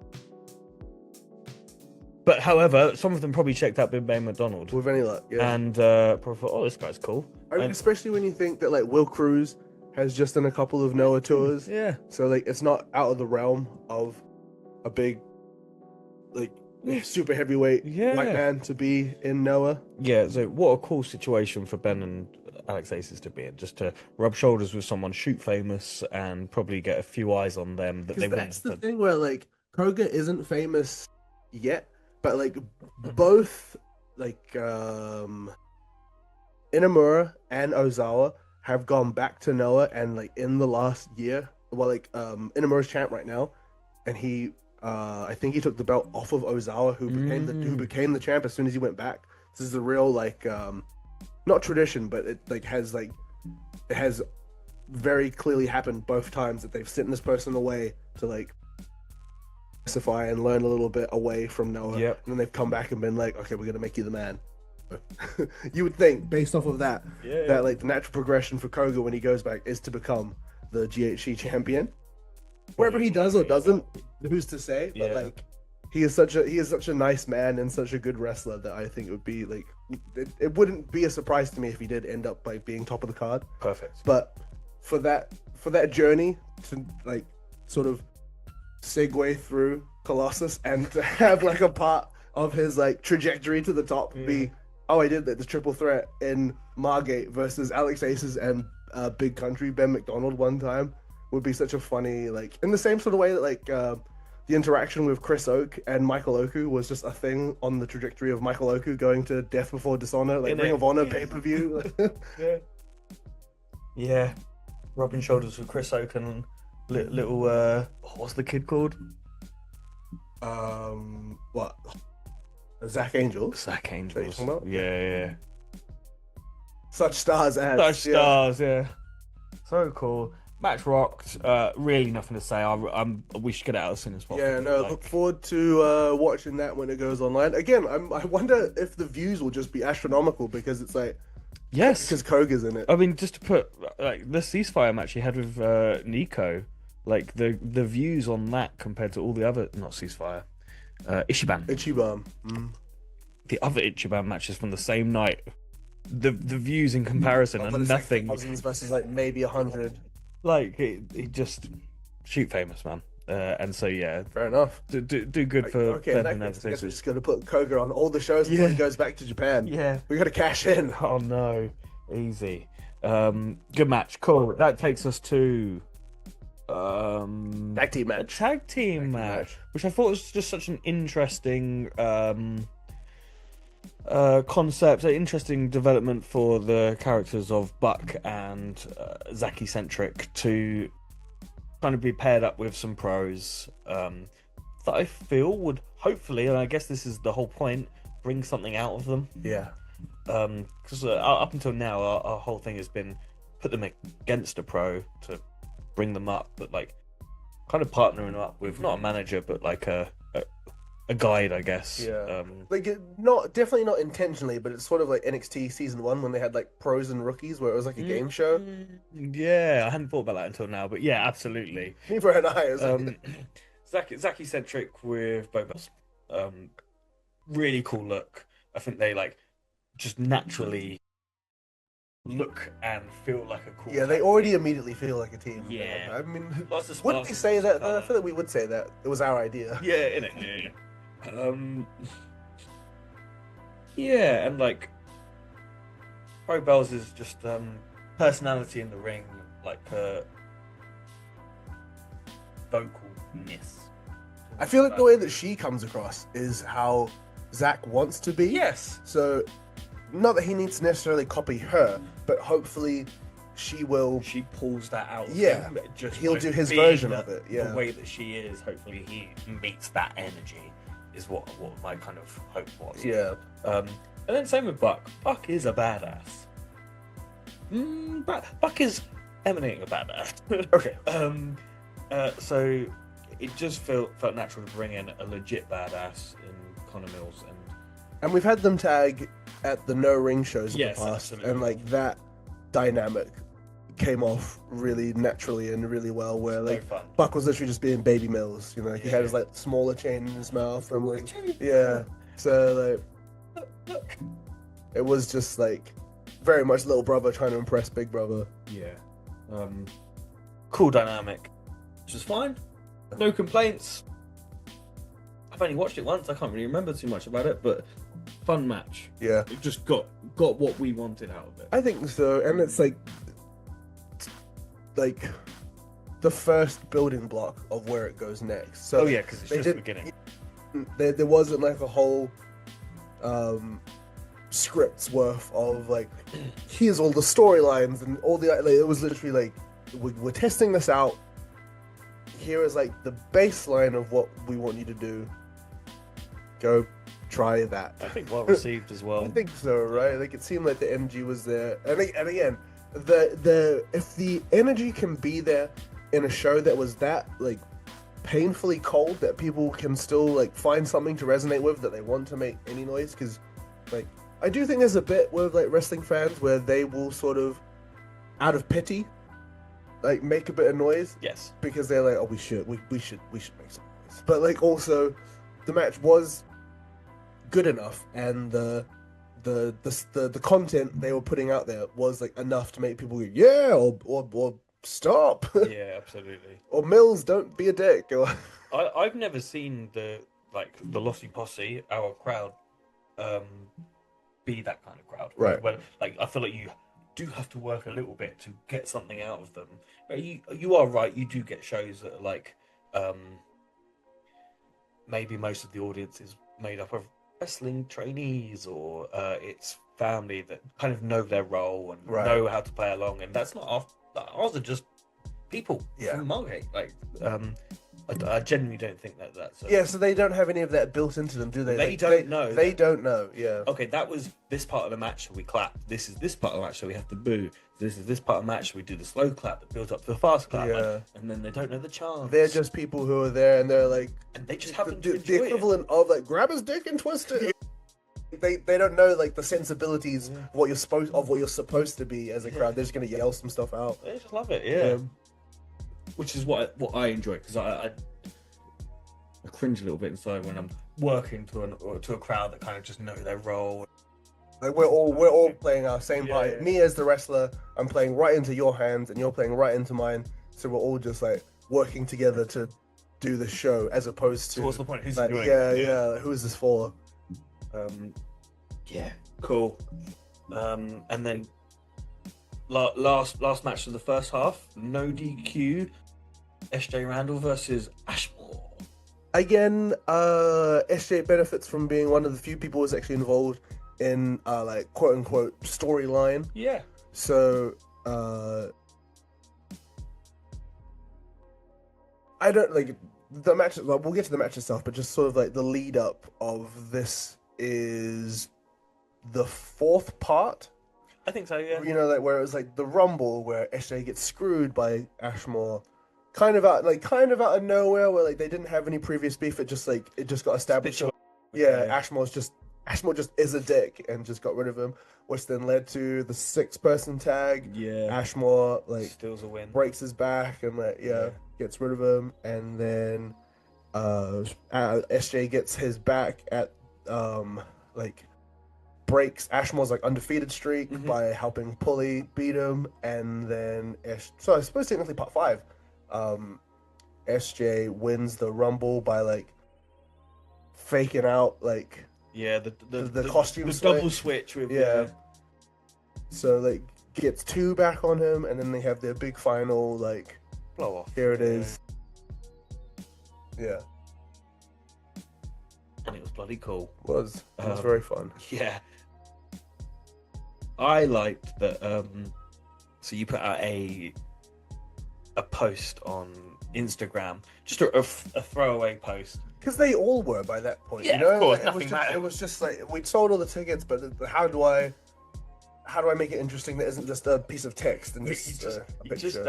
But however, some of them probably checked out Big Ben McDonald. With any luck, yeah. And probably thought, oh, this guy's cool. I mean, especially when you think that like Will Cruz has just done a couple of Noah tours. Yeah. So like it's not out of the realm of a big like super heavyweight white man to be in Noah. Yeah, so what a cool situation for Ben and Alex Aces to be in. Just to rub shoulders with someone shoot famous and probably get a few eyes on them that they want. That's the thing where like Koga isn't famous yet. But like both like Inamura and Ozawa have gone back to Noah, and like in the last year, well like Inamura's champ right now, and he I think he took the belt off of Ozawa, who became the champ as soon as he went back. This is a real like not tradition, but it has very clearly happened both times that they've sent this person away to like specify and learn a little bit away from Noah, and then they've come back and been like, okay, we're gonna make you the man. You would think, based off of that, that like the natural progression for Koga when he goes back is to become the GHC champion. Wherever he does or doesn't, who's to say? But like, he is such a nice man and such a good wrestler that I think it would be like it wouldn't be a surprise to me if he did end up like being top of the card. Perfect. But for that journey to like sort of segue through Colossus and to have like a part of his like trajectory to the top be, oh, I did that, the triple threat in Margate versus Alex Aces and Big Country Ben McDonald one time would be such a funny, like, in the same sort of way that like the interaction with Chris Oak and Michael Oku was just a thing on the trajectory of Michael Oku going to Death Before Dishonor, like Ring of Honor pay-per-view. Yeah. Rubbing shoulders with Chris Oak and little what's the kid called? What? Zach Angel. Zach That you're Angels. talking about? Yeah. Such stars as. Such stars, yeah. So cool. Match rocked. Really nothing to say. We should get it out as soon as possible. Yeah, no, look forward to watching that when it goes online. Again, I wonder if the views will just be astronomical because it's like, yes, because Koga's in it. I mean, just to put like the ceasefire match he had with Nico, like the views on that compared to all the other not ceasefire, Ichiban, the other Ichiban matches from the same night, the views in comparison and nothing. Like thousands versus like maybe 100. Like he just shoot famous, man. And so yeah, Fair enough. do good for okay. In that case, I guess we're just gonna put Koga on all the shows until he goes back to Japan. Yeah, we gotta cash in. Oh no, easy. Good match. Cool. That takes us to tag team match. Tag team match, which I thought was just such an interesting concept, an interesting development for the characters of Buck and Zaki Centric to kind of be paired up with some pros that I feel would hopefully, and I guess this is the whole point, bring something out of them. Yeah. Because up until now, our whole thing has been put them against a pro to bring them up, but like kind of partnering up with not a manager, but like a guide, I guess. Yeah. Like definitely not intentionally, but it's sort of like NXT season 1 when they had like pros and rookies, where it was like a game show. Yeah, I hadn't thought about that until now, but yeah, absolutely. Neither had I. Zaki Centric with Bobos. Really cool look. I think they like just naturally look and feel like a cool. Yeah, they already immediately feel like a team. Yeah. I mean, Lots wouldn't we say that? I feel like we would say that it was our idea. Yeah, innit? Yeah. Yeah, and like Pro Bells is just personality in the ring, like vocalness. I feel like the way that she comes across is how Zach wants to be. Yes. So, not that he needs to necessarily copy her, but hopefully she will. She pulls that out. Yeah. Just he'll do his version of it. Yeah. The way that she is, hopefully he meets that energy. Is what my kind of hope was. Yeah. And then same with Buck. Buck is a badass. Buck is emanating a badass. Okay. So it just felt natural to bring in a legit badass in Connor Mills and we've had them tag at the no ring shows in the past, absolutely. And like that dynamic came off really naturally and really well. Where like Buck was literally just being Baby Mills, you know, he had his like smaller chain in his mouth and like so like it was just like very much little brother trying to impress big brother. Yeah. Cool dynamic, which is fine. No complaints. I've only watched it once. I can't really remember too much about it, but fun match. Yeah, it just got what we wanted out of it. I think so, and it's like the first building block of where it goes next. So because it's just the beginning. There wasn't like a whole script's worth of like here's all the storylines and all the like, it was literally like we're testing this out. Here is like the baseline of what we want you to do. Go try that. I think well received as well. I think so, right? Like it seemed like the energy was there, and again, the if the energy can be there in a show that was that like painfully cold, that people can still like find something to resonate with, that they want to make any noise, because like I do think there's a bit with like wrestling fans where they will sort of out of pity like make a bit of noise. Yes. Because they're like, oh, we should make some noise. But like also the match was good enough, and the content they were putting out there was like enough to make people go, yeah, or stop. Yeah, absolutely. Or Mills, don't be a dick. I've never seen the Lossy Posse, our crowd, be that kind of crowd. Right. Where, like, I feel like you do have to work a little bit to get something out of them. But you are right. You do get shows that are like, maybe most of the audience is made up of wrestling trainees, or it's family that kind of know their role and know how to play along. And that's not ours are just people from Margate. Like, I genuinely don't think that's... So they don't have any of that built into them, do they? They don't know. They don't know, yeah. Okay, that was this part of the match, so we clap. This is this part of the match, so we have to boo. This is this part of the match, so we do the slow clap that builds up to the fast clap. Yeah. And then they don't know the chance. They're just people who are there, and they're like... And they just happen to the enjoy equivalent of, like, grab his dick and twist it. They don't know, like, the sensibilities of what you're supposed to be as a crowd. They're just going to yell some stuff out. They just love it, yeah. Which is what I enjoy, because I cringe a little bit inside when I'm working to a crowd that kind of just know their role. Like we're all playing our same part. Yeah. Me as the wrestler, I'm playing right into your hands, and you're playing right into mine. So we're all just like working together to do the show, as opposed to. So what's the point? Who's like, doing? Yeah. Who is this for? Yeah, cool. And then last match of the first half, no DQ. SJ Randall versus Ashmore. Again, SJ benefits from being one of the few people who's actually involved in like quote unquote storyline. Yeah. So I don't like the match. Like, we'll get to the match itself, but just sort of like the lead up of this is the fourth part. I think so. Yeah. You know, like where it was like the Rumble where SJ gets screwed by Ashmore. Kind of out of nowhere, where like they didn't have any previous beef. It just got established. Ashmore just is a dick and just got rid of him, which then led to the 6-person tag. Yeah, Ashmore like steals a win, breaks his back, and gets rid of him, and then SJ gets his back at breaks Ashmore's like undefeated streak by helping Pulley beat him, and then so I suppose technically part 5. SJ wins the Rumble by like faking out like the costume the switch. double switch with so like gets 2 back on him, and then they have their big final like blow off. Here it is. Yeah. And it was bloody cool. It was very fun. Yeah. I liked that so you put out a post on Instagram, just a throwaway post, because they all were by that point. Yeah, you know? of course, It was just like we'd sold all the tickets, but how do I make it interesting that isn't just a piece of text and just a picture? You just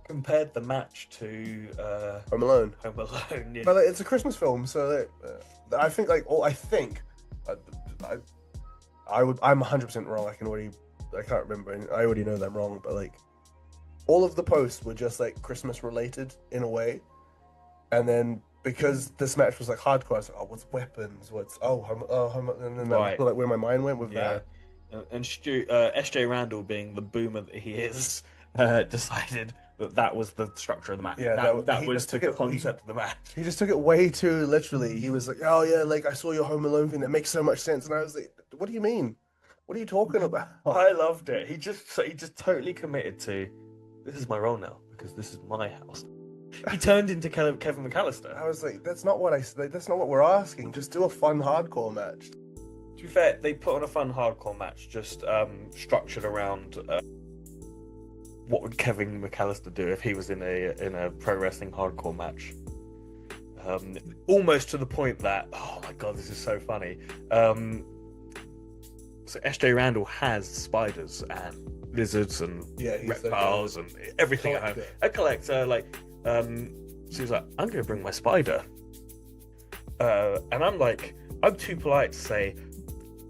compared the match to Home Alone. Home Alone, yeah. But like, it's a Christmas film, so I think I'm 100% wrong. I can't remember. I already know that I'm wrong, but like. All of the posts were just like Christmas related in a way, and then because this match was like hardcore, I was like, "Oh, what's weapons? What's and then I feel like where my mind went with that." And SJ Randall, being the boomer that he is, decided that was the structure of the match. Yeah, that was the concept of the match. He just took it way too literally. He was like, "Oh yeah, like I saw your Home Alone thing. That makes so much sense." And I was like, "What do you mean? What are you talking about?" I loved it. He just totally committed to. This is my role now, because this is my house. He turned into Kevin McAllister. I was like, that's not what that's not what we're asking. Just do a fun hardcore match. To be fair, they put on a fun hardcore match, just structured around what would Kevin McAllister do if he was in a pro wrestling hardcore match. Almost to the point that, oh my god, this is so funny. So SJ Randall has spiders and lizards and reptiles and everything at home. A collector, so he's like, I'm going to bring my spider. And I'm like, I'm too polite to say,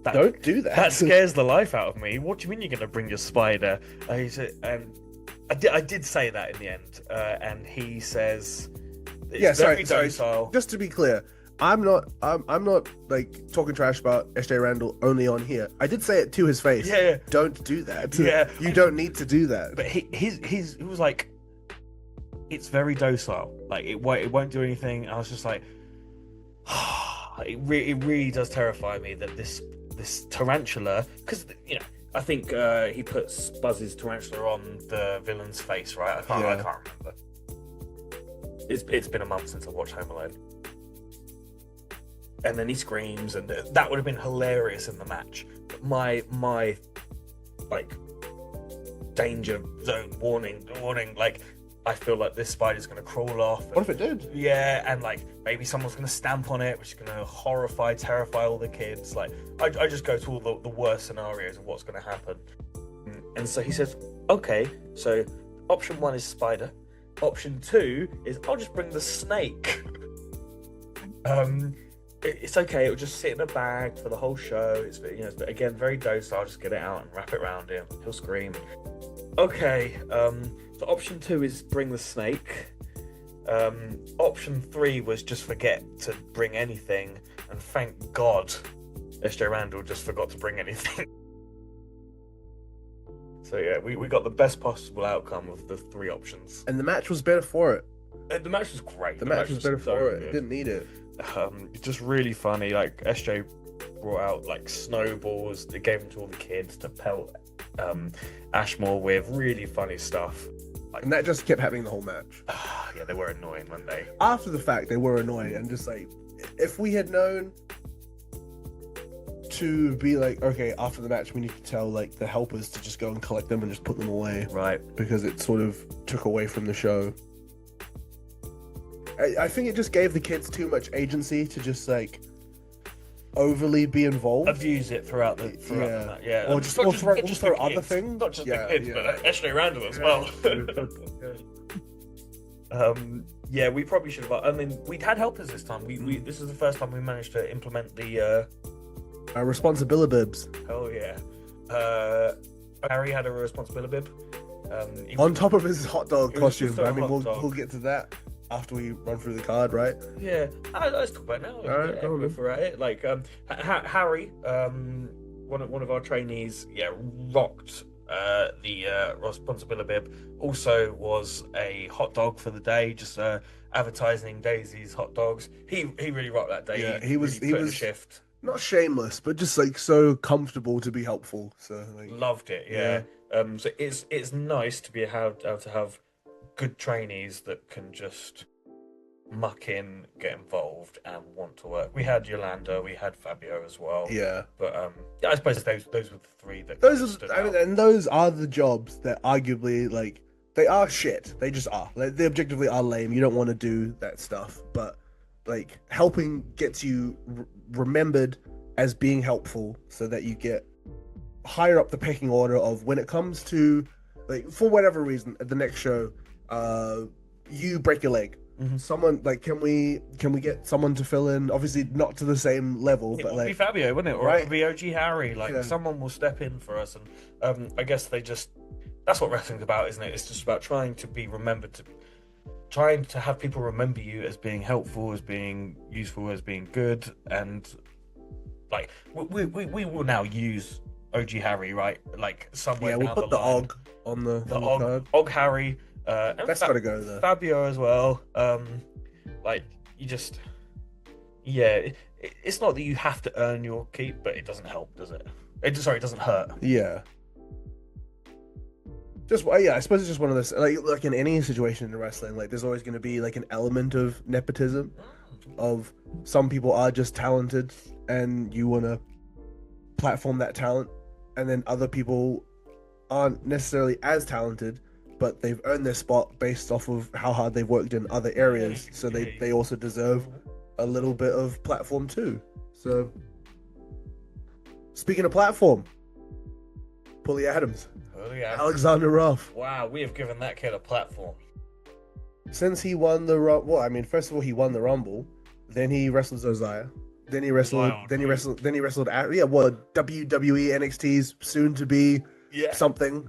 don't do that. That scares the life out of me. What do you mean you're going to bring your spider? He said, and I did say that in the end. And he says, sorry. Just to be clear, I'm not like talking trash about SJ Randall only on here. I did say it to his face. Yeah. Don't do that. Yeah. You don't need to do that. But he was like, it's very docile. Like it won't do anything. I was just like, it really does terrify me that this tarantula, because I think he puts Buzz's tarantula on the villain's face, right? I can't remember. It's been a month since I watched Home Alone. And then he screams, and that would have been hilarious in the match. But my like danger zone warning, like I feel like this spider's going to crawl off. What if it did? Yeah, and like maybe someone's going to stamp on it, which is going to terrify all the kids. Like I just go to all the worst scenarios of what's going to happen. And so he says, okay, so option 1 is spider. Option 2 is I'll just bring the snake. It's okay. It'll just sit in a bag for the whole show. It's again very docile. I'll just get it out and wrap it around him. He'll scream. Okay. So option 2 is bring the snake. Option 3 was just forget to bring anything, and thank God, SJ Randall just forgot to bring anything. So yeah, we got the best possible outcome of the 3 options, And the match was better for it. the match was great. The match was better so for it. good. It didn't need it. Just really funny. Like SJ brought out like snowballs. They gave them to all the kids to pelt Ashmore with. Really funny stuff. And that just kept happening the whole match. Yeah, they were annoying, weren't they? After the fact, they were annoying, and just like, if we had known to be like, okay, after the match, we need to tell like the helpers to just go and collect them and just put them away, Right. because it sort of took away from the show. I think it just gave the kids too much agency to just like overly be involved. Abuse it throughout the match. Yeah. Or just throw the other kids. things. Not just Yeah, the kids, yeah. but SJ Randall as well. Yeah, we probably should have. I mean, we'd had helpers this time. We this is the first time we managed to implement the. Responsibility bibs. Oh yeah. Harry had a responsibility bib. On top of his hot dog It was costume. just a I mean, hot dog. we'll get to that after we run through the card, right? Yeah, let's talk about it now. Alright, go on, If we're at it. Like Harry, one of our trainees, rocked the responsibility bib. Also was a hot dog for the day, just advertising Daisy's hot dogs. He really rocked that day. Yeah, he was really put in he was a shift. not shameless, but just like so comfortable to be helpful. So like, Loved it. Yeah. So it's nice to be able to have good trainees that can just muck in, get involved, and want to work. We had Yolanda, we had Fabio as well. yeah. But I suppose those were the 3 that Those stood are, I mean, out. and those are the jobs that arguably like they are shit. They just are. Like, they objectively are lame. You don't want to do that stuff, but like helping gets you remembered as being helpful, so that you get higher up the pecking order of when it comes to like, for whatever reason at the next show, you break your leg. Mhm. Someone like, can we get someone to fill in? Obviously not to the same level, It but would be like, Fabio, wouldn't it? Or Right. it would be OG Harry. Like Yeah. someone will step in for us, and I guess that's what wrestling's about, isn't it? It's just about trying to be remembered, trying to have people remember you as being helpful, as being useful, as being good, and like we will now use OG Harry, right? Like somewhere yeah, we'll down put the the line. Og on the Og, card. Og Harry, and That's gotta go there. Fabio as well. Like you just, yeah, it's not that you have to earn your keep, but it doesn't help, does it? It doesn't hurt. Yeah. Just I suppose it's just one of those, like in any situation in wrestling, like there's always going to be like an element of nepotism, of some people are just talented and you want to platform that talent, and then other people aren't necessarily as talented, but they've earned their spot based off of how hard they've worked in other areas, so they also deserve a little bit of platform too. So speaking of platform, Pulley Adams, Oh, yeah. Alexander Ruff. Wow, we have given that kid a platform. Since he won the well, I mean, first of all, he won the Rumble, then he wrestled Josiah, then he wrestled, Wow, WWE NXT's soon to be Yeah. something,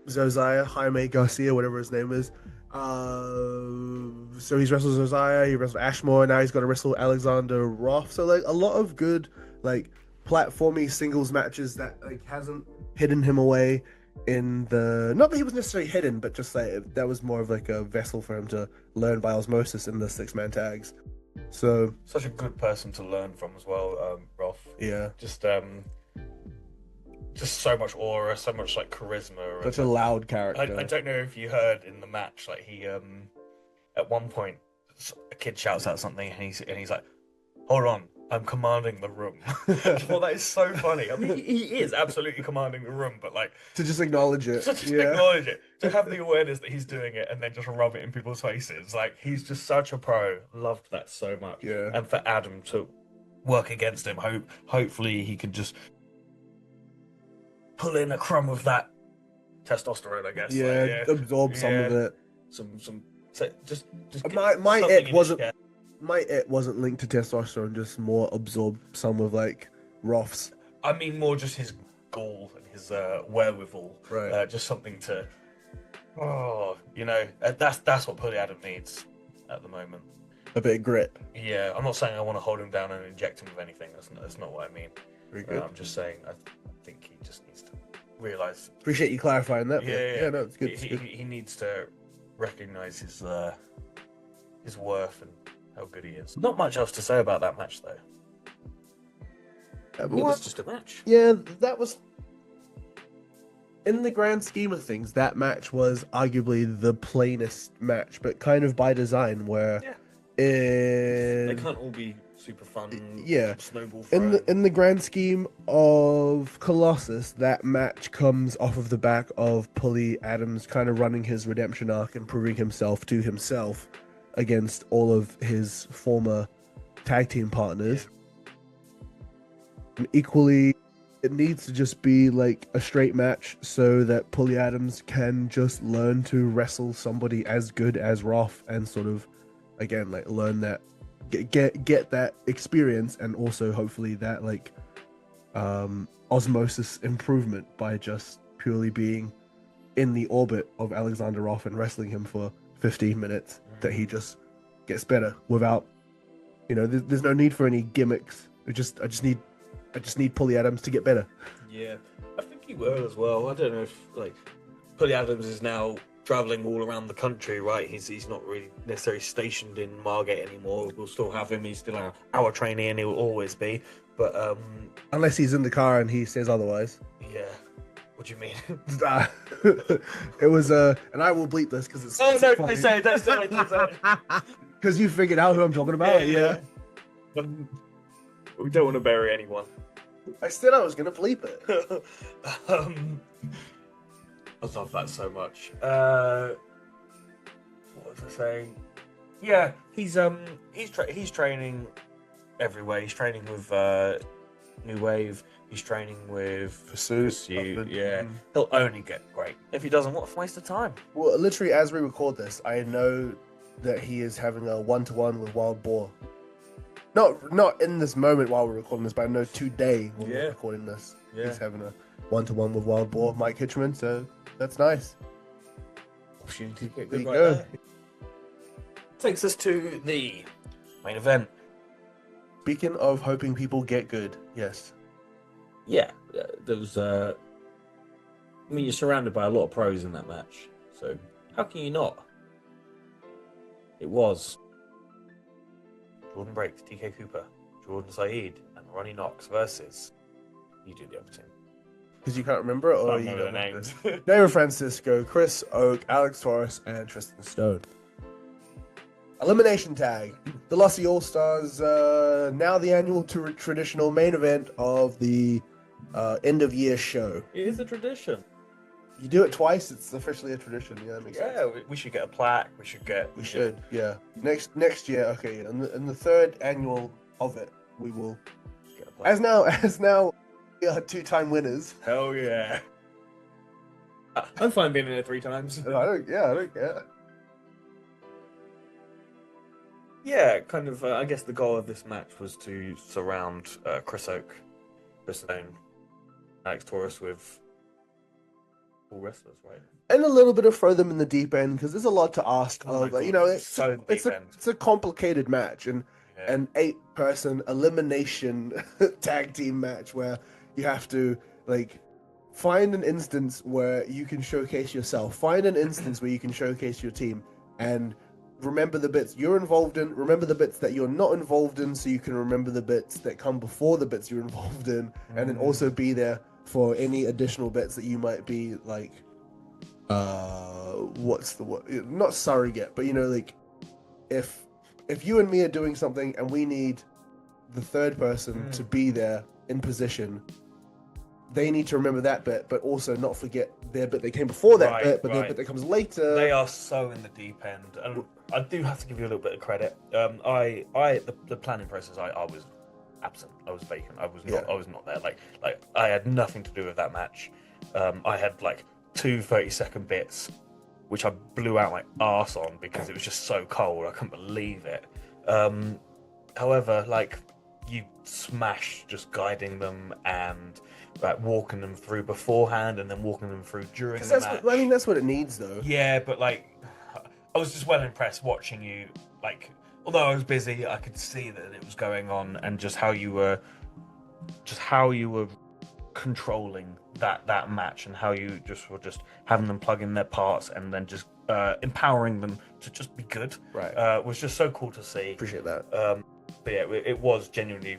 Josiah Jaime Garcia, whatever his name is. So he's wrestled Josiah, he wrestled Ashmore, now he's got to wrestle Alexander Roth. So like a lot of good like platformy singles matches that like hasn't hidden him away in the, not that he was necessarily hidden, but just like that was more of like a vessel for him to learn by osmosis in the 6-man tags. So Such a good person to learn from as well, Rolf. yeah, Just so much aura, so much like charisma. such a loud character. I don't know if you heard in the match, like he at one point a kid shouts out something and he's like, "Hold on, I'm commanding the room." Well, that is so funny. I mean, he is absolutely commanding the room, but like to just acknowledge it. to just acknowledge it, to have the awareness that he's doing it, and then just rub it in people's faces. Like he's just such a pro. Loved that so much. Yeah. And for Adam to work against him, hopefully he can just pull in a crumb of that testosterone, I guess. Yeah, like, absorb some of it. some so just My something it in wasn't his chest. my it wasn't linked to testosterone, just more absorb some of like Roth's. I mean, more just his gall and his wherewithal. Right. Just something to, that's what Pully Adam needs at the moment. A bit of grit. Yeah, I'm not saying I want to hold him down and inject him with anything. That's not what I mean. Very good. I'm just saying I think he just needs to realize. Appreciate you clarifying that. Yeah, No, it's good. It's good. He needs to recognize his worth and how good he is. Not much else to say about that match, though. It was just a match. Yeah, that was. In the grand scheme of things, that match was arguably the plainest match, but kind of by design, where They can't all be super fun. Yeah. Snowball throwing. in the grand scheme of Colossus, that match comes off of the back of Pulley Adams kind of running his redemption arc and proving himself to himself against all of his former tag team partners. And equally, it needs to just be like a straight match so that Pulley Adams can just learn to wrestle somebody as good as Roth and sort of, again, like learn that, get that experience, and also hopefully that like osmosis improvement by just purely being in the orbit of Alexander Roth and wrestling him for 15 minutes, that he just gets better without, there's no need for any gimmicks. I just need Pulley Adams to get better. Yeah, I think he will as well. I don't know if Pully Adams is now traveling all around the country, right? He's not really necessarily stationed in Margate anymore. We'll still have him. He's still our trainee, and he will always be. But Unless he's in the car and he says otherwise. yeah. What do you mean? It was and I will bleep this because it's. Oh no! funny. Don't say it. Because you figured out who I'm talking about. Yeah. We don't want to bury anyone. I said I was gonna bleep it. I love that so much. What was I saying? Yeah, he's training everywhere. He's training with New Wave. He's training with Pursuit. Yeah, he'll only get great. If he doesn't, what a waste of time. Well, literally, as we record this, I know that he is having a 1-to-1 with Wild Boar. Not in this moment while we're recording this, but I know today when we're recording this, he's having a 1-to-1 with Wild Boar, Mike Hitchman. So that's nice. Opportunity to get There good you right go. there. Takes us to the main event. Speaking of hoping people get good, yes. Yeah, there was. I mean, you're surrounded by a lot of pros in that match, so how can you not? It was Jordan Breaks, TK Cooper, Jordan Saeed, and Ronnie Knox versus. You do the other team. Because you can't remember it, or I you don't know don't their know names. this? David Francisco, Chris Oak, Alex Torres, and Tristan Stone. Elimination tag. The Lossy All-Stars, now the annual traditional main event of the end-of-year show. It is a tradition. You do it twice, it's officially a tradition. Yeah, that makes sense. Yeah, we should get a plaque. We should. Yeah. Next year, okay. In the third annual of it, we will. Get a plaque. As now, we are 2-time winners. Hell yeah. I'm fine being in it 3 times. I don't care. Yeah, kind of. I guess the goal of this match was to surround Chris Oak, Chris Stone, Alex Torres with All wrestlers, right? And a little bit of throw them in the deep end because there's a lot to ask Oh my of. God, You know, it's so deep end. it's a complicated match and Yeah. an 8-person elimination tag team match where you have to like find an instance where you can showcase yourself, find an instance where you can showcase your team, and remember the bits you're involved in, remember the bits that you're not involved in, so you can remember the bits that come before the bits you're involved in, and then also be there for any additional bits that you might be like what's the word, not surrogate, but you know, like if you and me are doing something and we need the third person to be there in position, they need to remember that bit, but also not forget their bit that came before that bit, but their bit that comes later. They are so in the deep end, and I do have to give you a little bit of credit. The planning process, I was absent. I was vacant. I was not there. Like I had nothing to do with that match. I had like 2 30-second bits, which I blew out my arse on because it was just so cold. I couldn't believe it. However, like you smash just guiding them and like walking them through beforehand and then walking them through during the match. I mean, that's what it needs, though. Yeah, but like, I was just well impressed watching you. Like, although I was busy, I could see that it was going on and just how you were controlling that match and how you were having them plug in their parts and then just empowering them to just be good. Right. Was just so cool to see. Appreciate that. But yeah, it was genuinely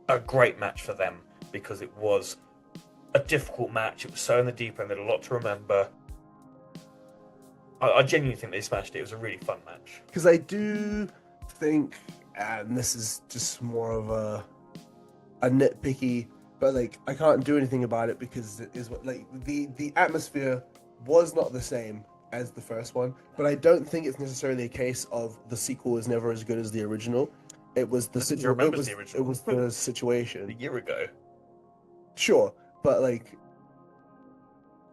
a great match for them because it was a difficult match. It was so in the deep end, they had a lot to remember. I genuinely think they smashed it. It was a really fun match. Because I do think, and this is just more of a nitpicky, but like I can't do anything about it because it is what like the atmosphere was not the same as the first one, but I don't think it's necessarily a case of the sequel is never as good as the original. It was the situation. It was the situation A year ago. Sure, but like,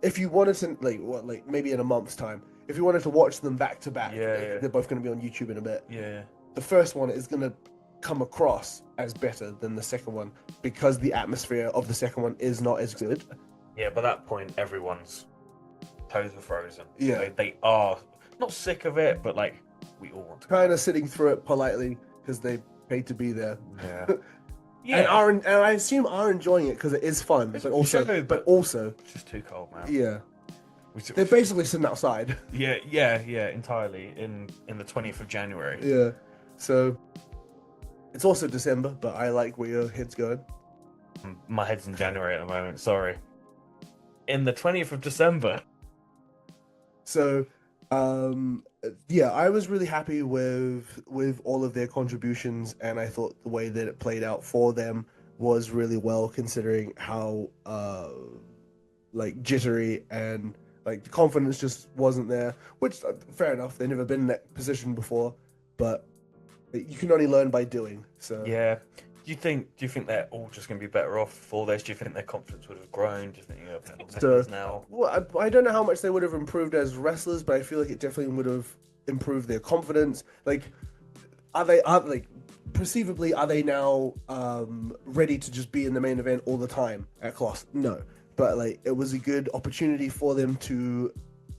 if you wanted to, like maybe in a month's time, if you wanted to watch them back to back, they're both going to be on YouTube in a bit. Yeah. The first one is going to come across as better than the second one because the atmosphere of the second one is not as good. Yeah, by that point, everyone's toes were frozen. Yeah. They are not sick of it, but like, we all want to. Kind of sitting through it politely because they paid to be there. Yeah. Yeah. And I assume are enjoying it because it is fun, but also it's just too cold, man. Yeah. They're basically sitting outside. Yeah, entirely in the 20th of January. Yeah. So it's also December, but I like where your head's going. My head's in January at the moment, sorry. In the 20th of December. So, yeah, I was really happy with all of their contributions, and I thought the way that it played out for them was really well, considering how like jittery and like the confidence just wasn't there. Which fair enough, they've never been in that position before, but you can only learn by doing. So yeah. Do you think they're all just going to be better off for this? Do you think their confidence would have grown? Do you think they're now? Well, I don't know how much they would have improved as wrestlers, but I feel like it definitely would have improved their confidence. Like, are they perceivably are they now ready to just be in the main event all the time at Colossus? No, but like it was a good opportunity for them to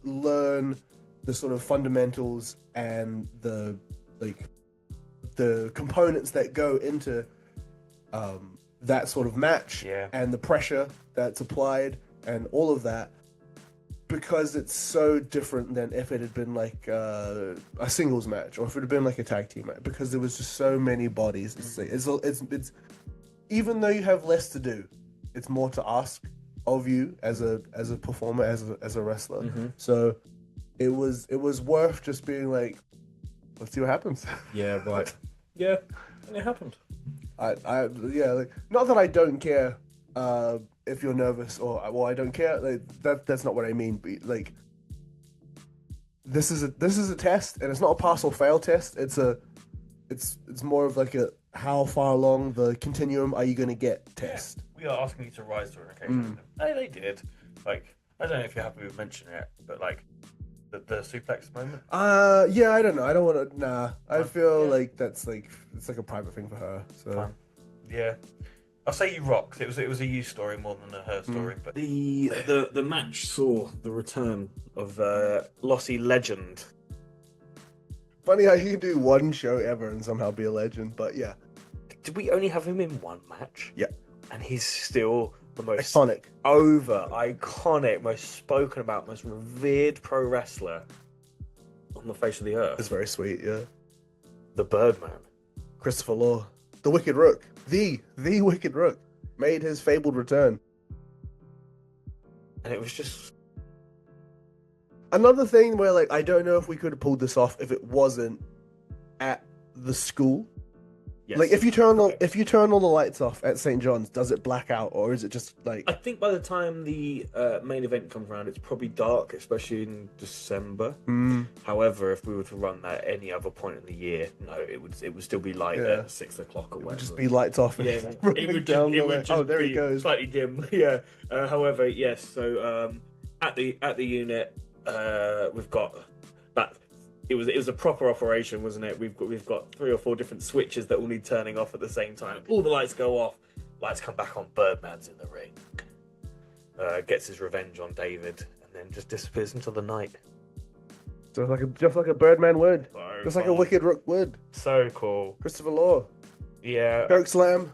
learn the sort of fundamentals and the components that go into that sort of match, and the pressure that's applied and all of that, because it's so different than if it had been like a singles match or if it had been like a tag team match, because there was just so many bodies. It's even though you have less to do, it's more to ask of you as a performer, as a wrestler. Mm-hmm. So it was worth just being like, let's see what happens. Yeah, right. Yeah, and it happened. Like, not that I don't care if you're nervous or I don't care. Like, that's not what I mean. But like, this is a test, and it's not a pass or fail test. It's more of like a how far along the continuum are you going to get test. Yeah, we are asking you to rise to an occasion. They did. Like, I don't know if you're happy with mentioning it, but like the suplex moment. Yeah, I don't know. I don't want to. Nah, I feel like that's like it's like a private thing for her. So Fine. Yeah. I'll say you rocked. It was a you story more than a her story. But The match saw the return of Lossy legend. Funny how you can do one show ever and somehow be a legend, but yeah. Did we only have him in one match? Yeah. And he's still the most Iconic. iconic, most spoken about, most revered pro wrestler on the face of the earth. It's very sweet, yeah. The Birdman. Christopher Law. The Wicked Rook. The Wicked Rook. Made his fabled return. And it was just... Another thing where, like, I don't know if we could have pulled this off if it wasn't at the school. Yes. Like, if you turn all the lights off at St. John's, does it black out, or is it just like? I think by the time the main event comes around, it's probably dark, especially in December. However, if we were to run that at any other point in the year, no, it would still be light at 6 o'clock or whatever. It would just be lights off. Yeah, it would just oh, there be he goes. slightly dim. Yeah. However, yes. So at the unit, we've got that. It was a proper operation, wasn't it? We've got 3 or 4 different switches that all need turning off at the same time. All the lights go off. Lights come back on. Birdman's in the ring. Gets his revenge on David, and then just disappears into the night. Just like a Birdman would. So Just like a Wicked Rook would. So cool. Christopher Law. Yeah. Choke slam.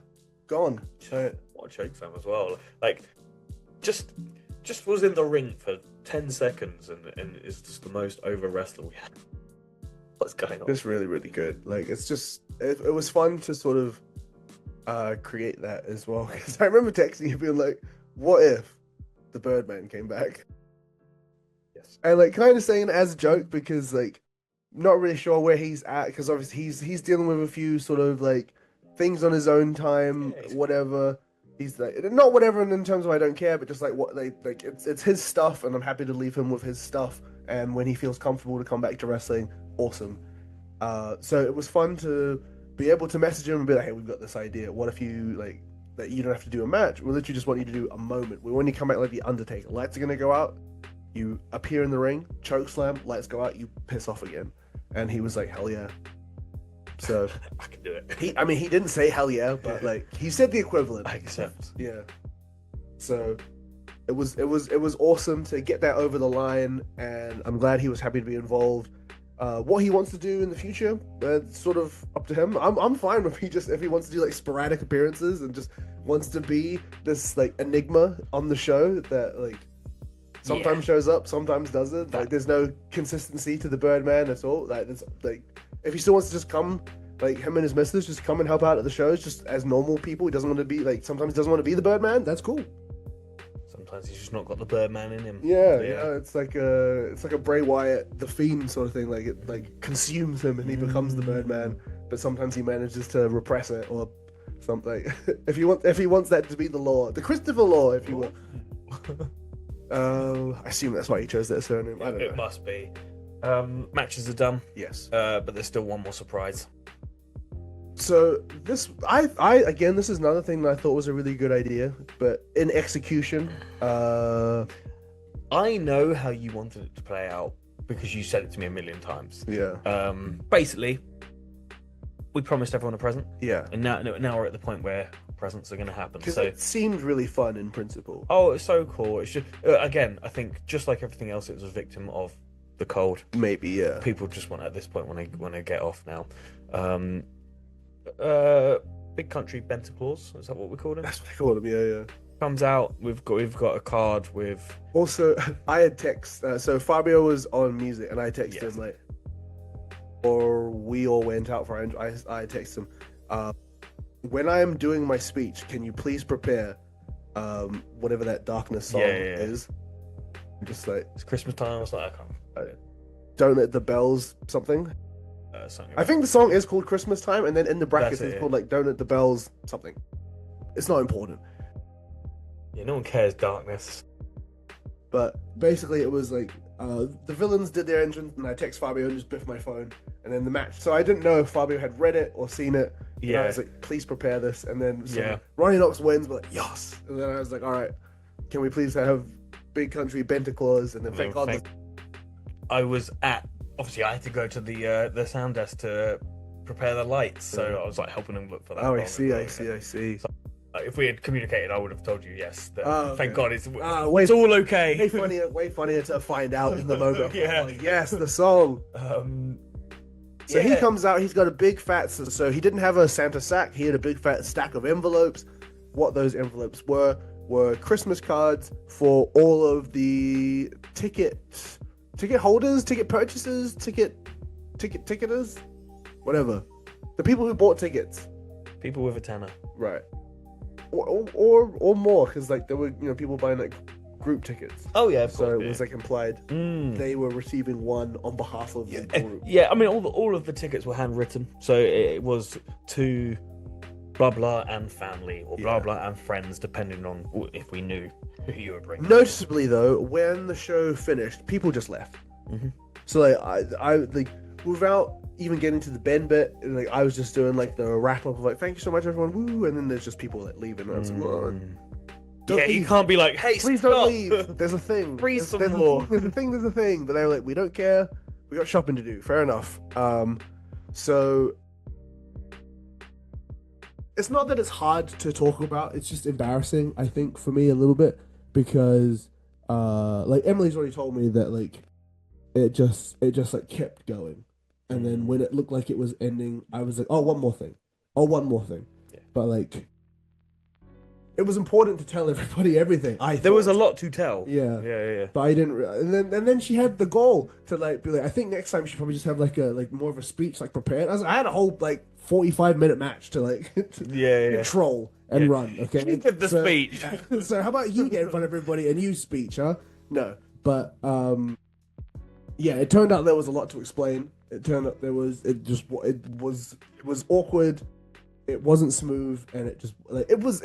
Gone. What a choke slam as well. Like, just was in the ring for 10 seconds and is just the most over wrestler we had. What's going on? It's really, really good. Like, it's just, it was fun to sort of create that as well. Because I remember texting you being like, what if the Birdman came back? Yes. And like, kind of saying it as a joke because like, not really sure where he's at because obviously he's dealing with a few sort of like things on his own time, whatever. He's like, not whatever in terms of I don't care, but just like what like it's his stuff, and I'm happy to leave him with his stuff. And when he feels comfortable to come back to wrestling, awesome. So it was fun to be able to message him and be like, hey, we've got this idea. What if you like that you don't have to do a match? We literally just want you to do a moment. We want you to come back like the Undertaker. Lights are gonna go out. You appear in the ring, choke slam, lights go out, you piss off again. And he was like, hell yeah. So I can do it. He didn't say hell yeah, but like he said the equivalent. I accept. Yeah. So it was awesome to get that over the line, and I'm glad he was happy to be involved. What he wants to do in the future, it's sort of up to him. I'm fine if he wants to do like sporadic appearances and just wants to be this like enigma on the show that like sometimes shows up, sometimes doesn't. Like there's no consistency to the Birdman at all. Like there's like if he still wants to just come, like him and his missus just come and help out at the shows just as normal people. He doesn't want to be like sometimes he doesn't want to be the Birdman. That's cool. Sometimes he's just not got the Birdman in him. Yeah. It's like a Bray Wyatt, the Fiend sort of thing. Like it like consumes him and he becomes the Birdman. But sometimes he manages to repress it or something. if he wants that to be the law, the Christopher Law, if you will. I assume that's why he chose that surname. I don't know. It must be. Matches are done. Yes. But there's still one more surprise. So this again, this is another thing that I thought was a really good idea, but in execution, I know how you wanted it to play out because you said it to me a million times. Yeah. Basically, we promised everyone a present. Yeah. And now we're at the point where presents are going to happen. Because So it seemed really fun in principle. oh, it's so cool. It's just again, I think just like everything else, it was a victim of the cold. Maybe, yeah. People just want at this point want to get off now. Big Country Benta Claus, is that what we called him? That's what they call him. Yeah. Comes out. We've got a card with. Also, I had text. So Fabio was on music, and I texted him like, or we all went out for. I texted him. When I am doing my speech, can you please prepare, whatever that Darkness song is? I'm just like It's Christmas time. I was like, I can't. Don't let the bells something. Something I think the song is called Christmas Time, and then in the brackets That's it, it's called like Don't let the bells something. It's not important. Yeah, no one cares. Darkness. But basically, it was like the villains did their entrance, and I text Fabio and just biffed my phone, and then the match. So I didn't know if Fabio had read it or seen it. And I was like, please prepare this. And then Ronnie Knox wins, but like, yes. And then I was like, all right, can we please have Big Country Benta Claus? And then thank God. I was at. Obviously, I had to go to the sound desk to prepare the lights, so I was like helping him look for that. Oh, I see. If we had communicated, I would have told you yes. That, Oh, thank okay. God, it's Way, it's all okay. way funnier to find out in the moment. Yeah. Like, yes, the song. So he yeah. comes out, he's got a big fat, so he didn't have a Santa sack, he had a big fat stack of envelopes. What those envelopes were Christmas cards for all of the ticket holders, ticket purchasers, ticketers, whatever. The people who bought tickets. People with a tenner. Right. Or more, because like there were people buying like group tickets. Oh yeah, of So course, it was like implied they were receiving one on behalf of the group. Yeah, I mean all of the tickets were handwritten, so it was to blah blah and family, or blah blah and friends, depending on if we knew who you were bringing. Noticeably though, when the show finished, people just left. Mm-hmm. So like I like without even getting to the Ben bit, like I was just doing like the wrap up of like thank you so much everyone, woo, and then there's just people that leave, and I was like, "Oh, don't Yeah, you leave. can't be like, hey, Please stop. don't leave. There's a thing. Breathe There's, some there's more." There's a thing. But they were like, we don't care. We got shopping to do. Fair enough. So it's not that it's hard to talk about. It's just embarrassing, I think, for me a little bit because, like Emily's already told me that like it just like kept going, and then when it looked like it was ending, I was like, oh, one more thing. Yeah. But like. It was important to tell everybody everything. There was a lot to tell. Yeah. But I didn't. And then she had the goal to like be like. I think next time she probably just have like more of a speech like prepared. I had a whole like 45-minute match to like control and run. Okay, You did the speech. So how about you get in front of everybody and you speech, huh? No, but yeah. It turned out there was a lot to explain. It turned out there was. It was awkward. It wasn't smooth, and it just like it was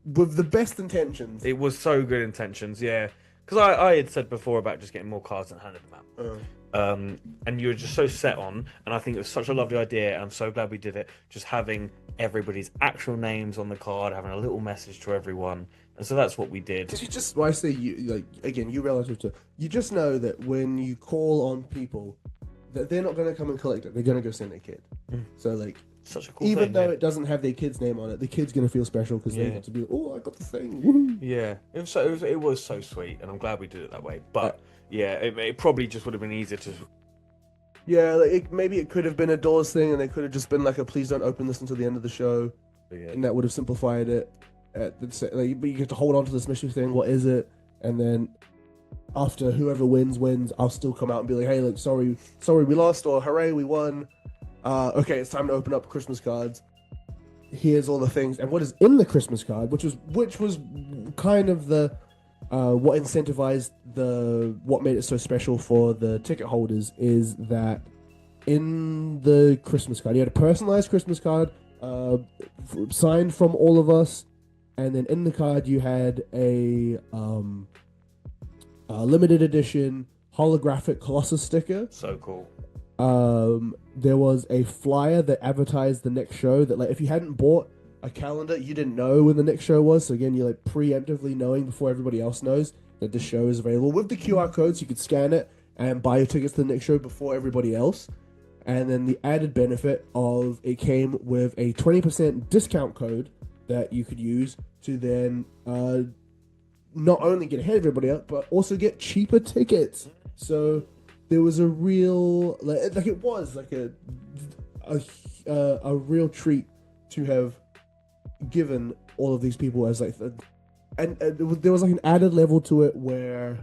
with the best intentions. It was so good intentions, yeah. Because I had said before about just getting more cards and handing them out. And you were just so set on, and I think it was such a lovely idea, and I'm so glad we did it. Just having everybody's actual names on the card, having a little message to everyone, and so that's what we did. Because you just, when I say you, like again, you relative to, you just know that when you call on people, that they're not going to come and collect it. They're going to go send their kid. So like. Such a cool Even thing, though yeah. it doesn't have their kid's name on it, the kid's gonna feel special because they Yeah. get to be, oh, I got the thing. Woo. Yeah, it was so sweet, and I'm glad we did it that way. But yeah, it probably just would have been easier to. Yeah, like maybe it could have been a doors thing, and it could have just been like a please don't open this until the end of the show, and that would have simplified it. Like, but you get to hold on to this mystery thing. What is it? And then after whoever wins, I'll still come out and be like, hey, like sorry, we lost, or hooray, we won. Okay, it's time to open up Christmas cards. Here's all the things, and what is in the Christmas card, which was kind of the what incentivized what made it so special for the ticket holders is that in the Christmas card you had a personalized Christmas card signed from all of us, and then in the card you had a limited edition holographic Colossus sticker. So cool. There was a flyer that advertised the next show that like if you hadn't bought a calendar, you didn't know when the next show was. So again, you're like preemptively knowing before everybody else knows that the show is available with the QR code, so you could scan it and buy your tickets to the next show before everybody else. And then the added benefit of it came with a 20% discount code that you could use to then not only get ahead of everybody else, but also get cheaper tickets. So there was a real like it was like a real treat to have given all of these people as like and there was like an added level to it where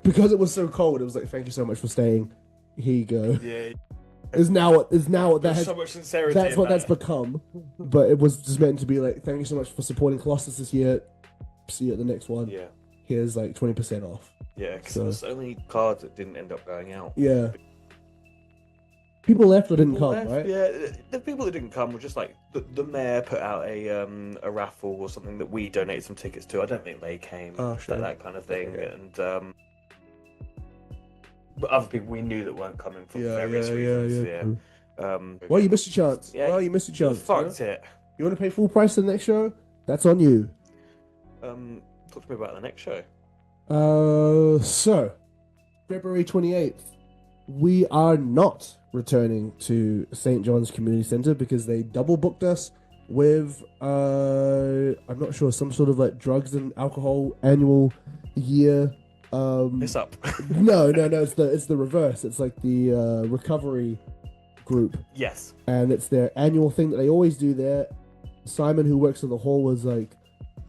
because it was so cold, it was like thank you so much for staying. Here you go. Yeah. Is now what that There's has, so much sincerity. that's what in that's that. become. But it was just meant to be like thank you so much for supporting Colossus this year. See you at the next one. Yeah. Here's like 20% off. Yeah, because So- there was so many cards that didn't end up going out. Yeah. People left or didn't People come, left, right? Yeah, the people that didn't come were just like the mayor put out a raffle or something that we donated some tickets to. I don't think they came. Oh, sure. That kind of thing. Okay. And but other people we knew that weren't coming for Yeah, various yeah, reasons. yeah. Well, You missed your chance. Yeah, You missed your chance. fucked it. You want to pay full price for the next show? That's on you. Talk to me about the next show. So February 28th, we are not returning to St. John's Community Centre because they double booked us with I'm not sure, some sort of like drugs and alcohol annual year. It's up. No, it's the reverse. It's like the recovery group, Yes. and it's their annual thing that they always do there. Simon, who works in the hall, was like,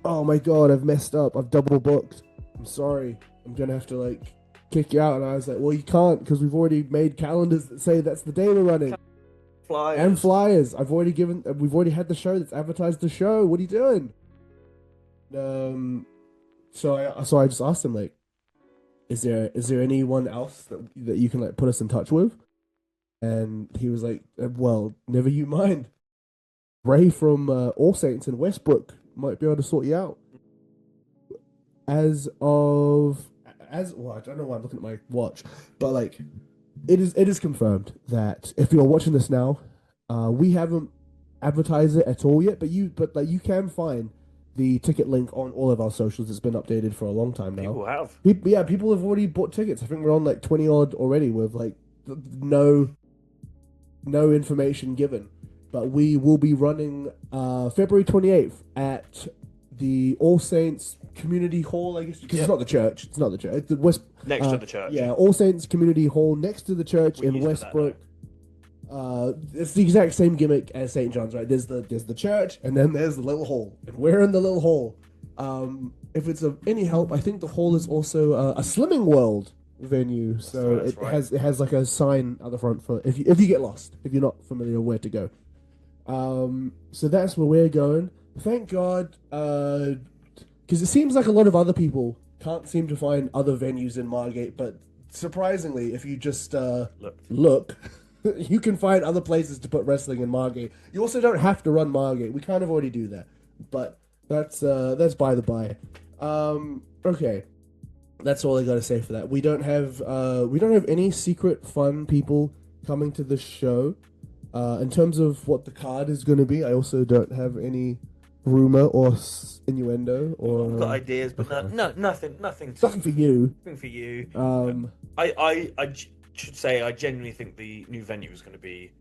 "Oh my god, I've messed up. I've double booked. I'm sorry. I'm gonna have to like kick you out." And I was like, "Well, you can't, because we've already made calendars that say that's the day we're running." Flyers. And flyers. We've already had the show that's advertised the show. What are you doing? So I just asked him, like, is there anyone else that you can like put us in touch with? And he was like, well, never you mind. Ray from All Saints in Westbrook might be able to sort you out. As well, I don't know why I'm looking at my watch, but like, it is confirmed that if you're watching this now, we haven't advertised it at all yet, but you can find the ticket link on all of our socials. It's been updated for a long time now. People have. People have already bought tickets. I think we're on like 20 odd already with like no information given. But we will be running February 28th at the All Saints Community Hall, I guess, because it's not the church. It's not the church. It's the West Next to the church. Yeah, All Saints Community Hall next to the church in Westbrook. It's the exact same gimmick as St. John's, right? There's the church, and then there's the little hall, and we're in the little hall. If it's of any help, I think the hall is also a Slimming World venue, so it has like a sign at the front for if you get lost, if you're not familiar where to go. So that's where we're going. Thank God, because it seems like a lot of other people can't seem to find other venues in Margate, but surprisingly, if you just look, you can find other places to put wrestling in Margate. You also don't have to run Margate. We kind of already do that, but that's by the by. Okay, that's all I gotta say for that. We don't have any secret fun people coming to the show. In terms of what the card is going to be, I also don't have any rumor or innuendo or. I've got ideas, but nothing. Nothing for you. Nothing for you. I should say I genuinely think the new venue is going to be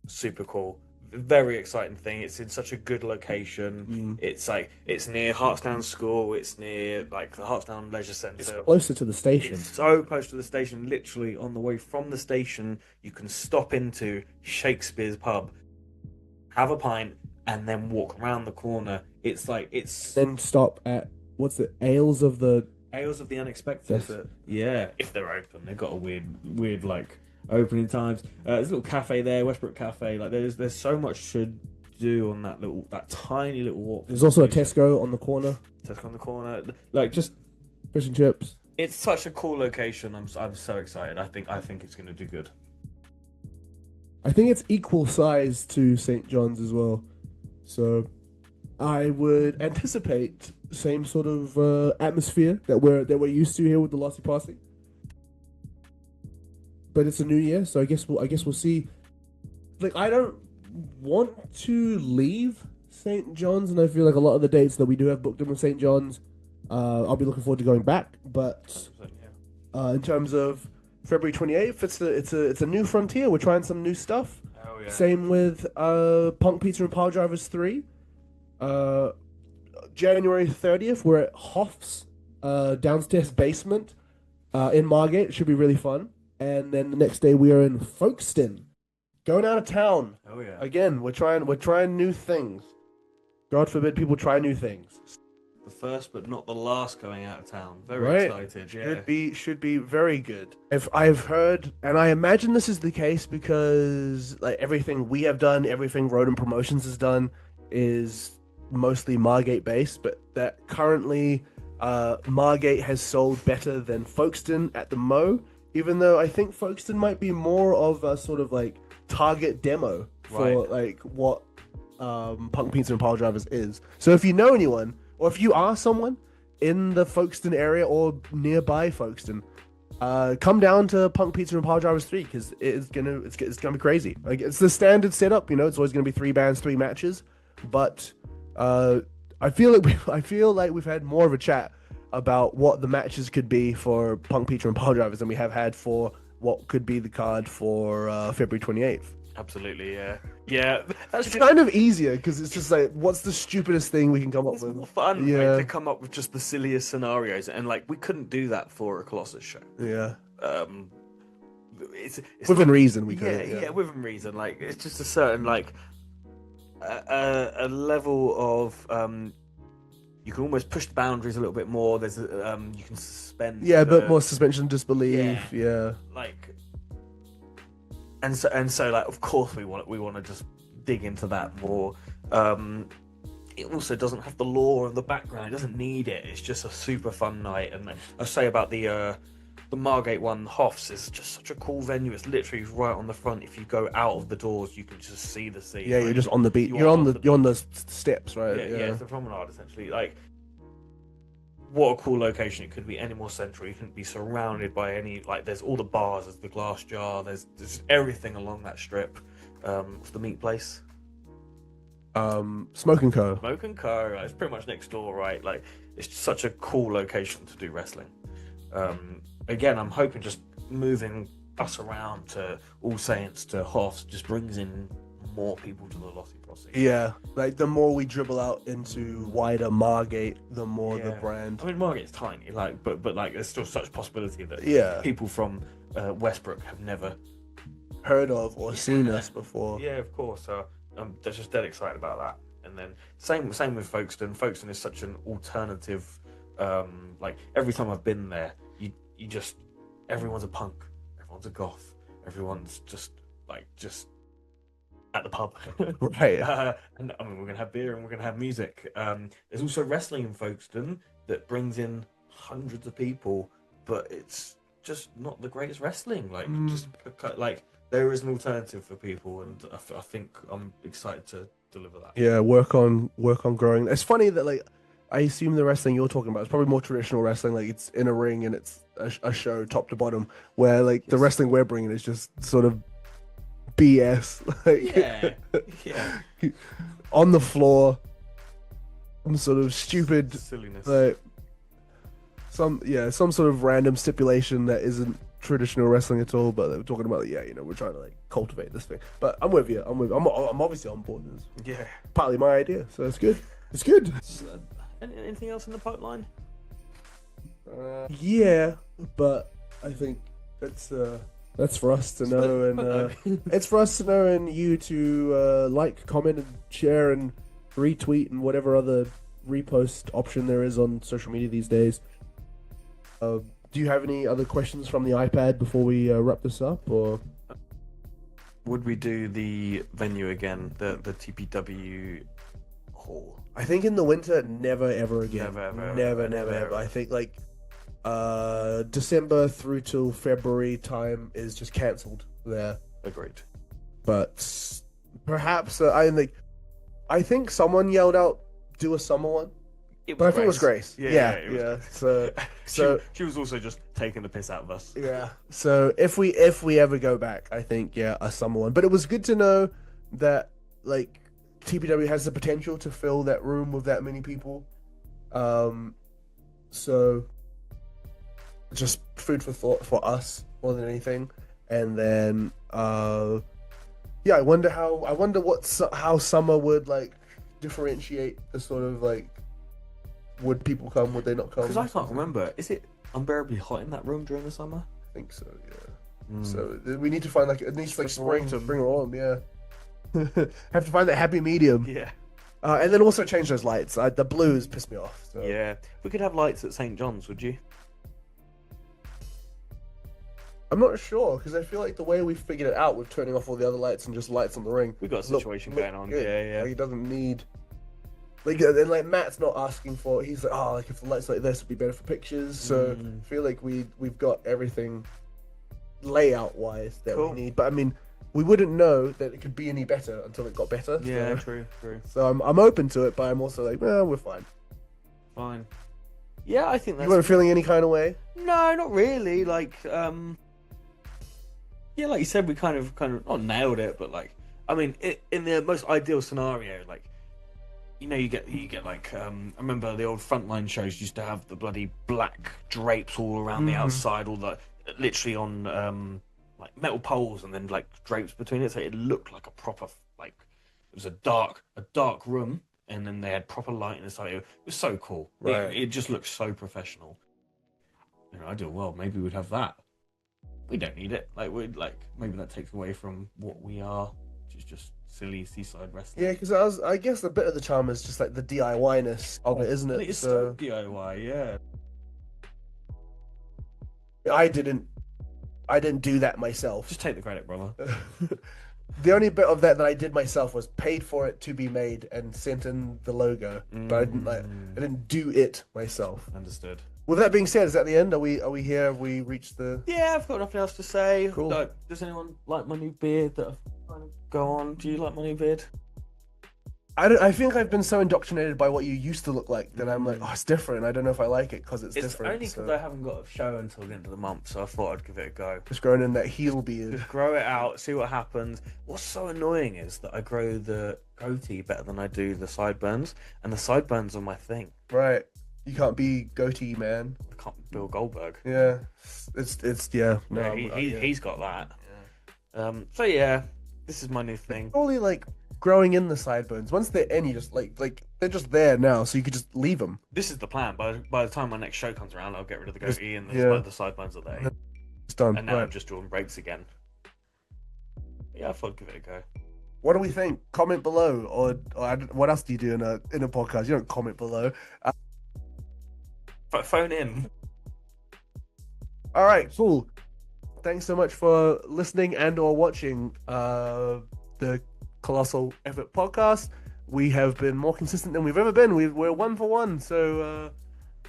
super cool. Very exciting thing. It's in such a good location. It's like it's near Hartsdown School. It's near like the Hartsdown Leisure Centre. It's closer to the station. It's so close to the station. Literally on the way from the station, you can stop into Shakespeare's pub, have a pint, and then walk around the corner. It's then stop at what's it? Ales of the Unexpected. Yes. Yeah, if they're open, they've got a weird like opening times. There's a little cafe there, Westbrook Cafe. Like there's so much to do on that tiny little walk. There's also a Tesco on the corner. Like just fish and chips. It's such a cool location. I'm so excited. I think it's going to do good. I think it's equal size to St. John's as well. So I would anticipate same sort of atmosphere that we're used to here with the Lossy Posse. But it's a new year, so I guess we'll see. Like, I don't want to leave St. John's, and I feel like a lot of the dates that we do have booked in with St. John's, I'll be looking forward to going back. But in terms of February 28th, it's a new frontier. We're trying some new stuff. Oh yeah. Same with Punk Pizza and Power Drivers 3. January 30th, we're at Hoff's downstairs basement in Margate. It should be really fun. And then the next day we are in Folkestone, going out of town. Oh yeah. Again, we're trying new things. God forbid people try new things. The first but not the last going out of town. Very excited. Yeah. Should be very good. I've heard, and I imagine this is the case because like everything we have done, everything Rodent Promotions has done, is mostly Margate based. But that currently, Margate has sold better than Folkestone at the Mo. Even though I think Folkestone might be more of a sort of like target demo for like what Punk Pizza and Power Drivers is. So if you know anyone, or if you are someone in the Folkestone area or nearby Folkestone, come down to Punk Pizza and Power Drivers 3 because it's gonna be crazy. Like it's the standard setup, it's always gonna be 3 bands, 3 matches. But I feel like we've had more of a chat about what the matches could be for Punk Pizza and Power Drivers than we have had for what could be the card for February 28th. Absolutely, yeah. Yeah, that's It's kind of easier because it's just like, what's the stupidest thing we can come up it's with? more fun, Yeah. like, to come up with just the silliest scenarios, and like we couldn't do that for a Colossus show. Yeah. Um, it's Within not, reason, we yeah, could. yeah, within reason. Like it's just a certain like a level of you can almost push the boundaries a little bit more. There's you can suspend. Yeah, but the- more suspension of disbelief. Yeah. like and so like of course we want to just dig into that more. It also doesn't have the lore and the background. It doesn't need it. It's just a super fun night. And I say about the Margate one, Hoffs is just such a cool venue. It's literally right on the front. If you go out of the doors, you can just see the sea. Yeah, you're just on the beat. You You're are on the beach. steps, right? Yeah, it's the promenade essentially. Like, what a cool location! It couldn't be any more central. You couldn't be surrounded by any like. There's all the bars. There's the Glass Jar. There's everything along that strip. What's the meat place? Smoke and Co. Smoke and Co. Right? It's pretty much next door, right? Like, it's just such a cool location to do wrestling. Again, I'm hoping just moving us around to All Saints to Hoffs just brings in more people to the Lossy Posse. Yeah, like the more we dribble out into wider Margate, the more the Yeah. brand. I mean, Margate's tiny, like, but like, there's still such possibility that Yeah. people from Westbrook have never. Heard of or seen us before. Yeah, of course. So I'm just dead excited about that. And then same with Folkestone. Folkestone is such an alternative. Like every time I've been there, you just everyone's a punk, everyone's a goth, everyone's just at the pub. Right. And I mean, we're gonna have beer and we're gonna have music. There's also wrestling in Folkestone that brings in hundreds of people, but it's just not the greatest wrestling. Like, just like there is an alternative for people, and I think I'm excited to deliver that. Yeah, work on growing. It's funny that like I assume the wrestling you're talking about is probably more traditional wrestling, like it's in a ring and it's a show top to bottom, where like the wrestling we're bringing is just sort of BS, like Yeah. on the floor, some sort of stupid Silliness. like some sort of random stipulation that isn't traditional wrestling at all, but we're talking about we're trying to like cultivate this thing. But I'm with you. I'm obviously on board. It's Yeah. partly my idea, so it's good. It's good. Anything else in the pipeline? Yeah, but I think that's for us to know, and it's for us to know, and you to like, comment, and share, and retweet, and whatever other repost option there is on social media these days. Do you have any other questions from the iPad before we wrap this up, or? Would we do the venue again, the TPW hall? I think in the winter, never ever again. Never, Never. I think like December through till February time is just cancelled there. Agreed. But perhaps I think someone yelled out, "Do a summer one," but I think it was Grace. Yeah, it was Yeah. So she was also just taking the piss out of us. yeah. So if we ever go back, I think a summer one. But it was good to know that like TPW has the potential to fill that room with that many people. So just food for thought for us more than anything. And then I wonder how summer would like differentiate the sort of like, would people come, would they not come? Because I can't remember. Is it unbearably hot in that room during the summer? I think so, yeah. So we need to find like at least like spring to bring her on, yeah. Have to find that happy medium. Yeah. And then also change those lights. The blues piss me off. So. Yeah. We could have lights at St. John's, would you? I'm not sure because I feel like the way we figured it out with turning off all the other lights and just lights on the ring. We've got a situation going on. Good. Yeah. Like, he doesn't need. Like, and like Matt's not asking for it. He's like, oh, like if the lights like this would be better for pictures. So I feel like we've got everything layout wise that we need. But I mean, we wouldn't know that it could be any better until it got better. Yeah, so. true. So I'm open to it, but I'm also like, well, we're fine. Fine. Yeah, I think that's. You weren't feeling any kind of way? No, not really. Like, yeah, like you said, we kind of not nailed it, but like, I mean, in the most ideal scenario, like, you get like, I remember the old Frontline shows used to have the bloody black drapes all around the outside, all the literally on like metal poles and then like drapes between it, so it looked like a proper like it was a dark room, and then they had proper light inside. It was so cool. Right. It just looked so professional. In an ideal world, maybe we'd have that. We don't need it. Like maybe that takes away from what we are, which is just silly seaside wrestling. Yeah, because I guess a bit of the charm is just like the DIY-ness of it, isn't it? It's so DIY, yeah. I didn't do that myself. Just take the credit, brother. The only bit of that I did myself was paid for it to be made and sent in the logo, but I didn't do it myself. Understood. With that being said, is that the end? Are we here? Have we reached the? Yeah, I've got nothing else to say. Cool. Like, does anyone like my new beard that I've kind of go on? Do you like my new beard? I think I've been so indoctrinated by what you used to look like that I'm like, oh, it's different. I don't know if I like it because it's different. It's only because I haven't got a show until the end of the month, so I thought I'd give it a go. Just growing in that heel beard. Just grow it out, see what happens. What's so annoying is that I grow the goatee better than I do the sideburns, and the sideburns are my thing. Right. You can't be goatee man. I can't Bill Goldberg. Yeah. It's yeah. No, Yeah, he's got that. Yeah. So yeah, this is my new thing. Only like growing in the sideburns. Once they're in, you just like they're just there now, so you could just leave them. This is the plan. By the time my next show comes around, I'll get rid of the goatee and the sideburns are there. It's done. And now I'm just drawing breaks again. Yeah, I thought I'd give it a go. What do we think? Comment below, or what else do you do in a podcast? You don't comment below. Phone in. All right, cool. Thanks so much for listening and or watching the Colossal Effort podcast. We have been more consistent than we've ever been. We're 1 for 1, so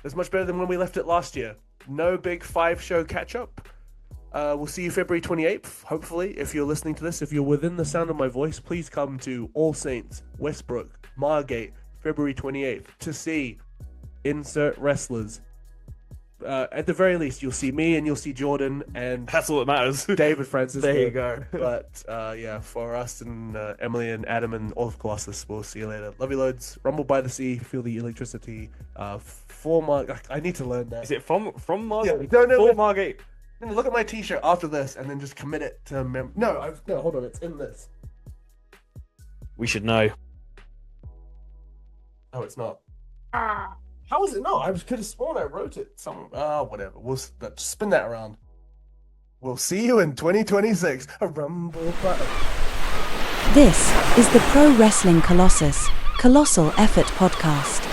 it's much better than when we left it last year. No big 5-show catch-up. We'll see you February 28th, hopefully. If you're listening to this, if you're within the sound of my voice, please come to All Saints, Westbrook, Margate, February 28th to see insert wrestlers. At the very least, you'll see me and you'll see Jordan and That's all that matters. David Francis. There you go. But yeah, for us and Emily and Adam and all of Colossus, we'll see you later. Love you loads. Rumble by the sea, feel the electricity. I need to learn that. Is it from Margate? Yeah, don't know. For Margate. Look at my t-shirt after this and then just commit it to No, hold on, it's in this. We should know. No, it's not. How is it not? I could have sworn I wrote it. Whatever. We'll spin that around. We'll see you in 2026. A Rumble battle. This is the Pro Wrestling Colossus Colossal Effort Podcast.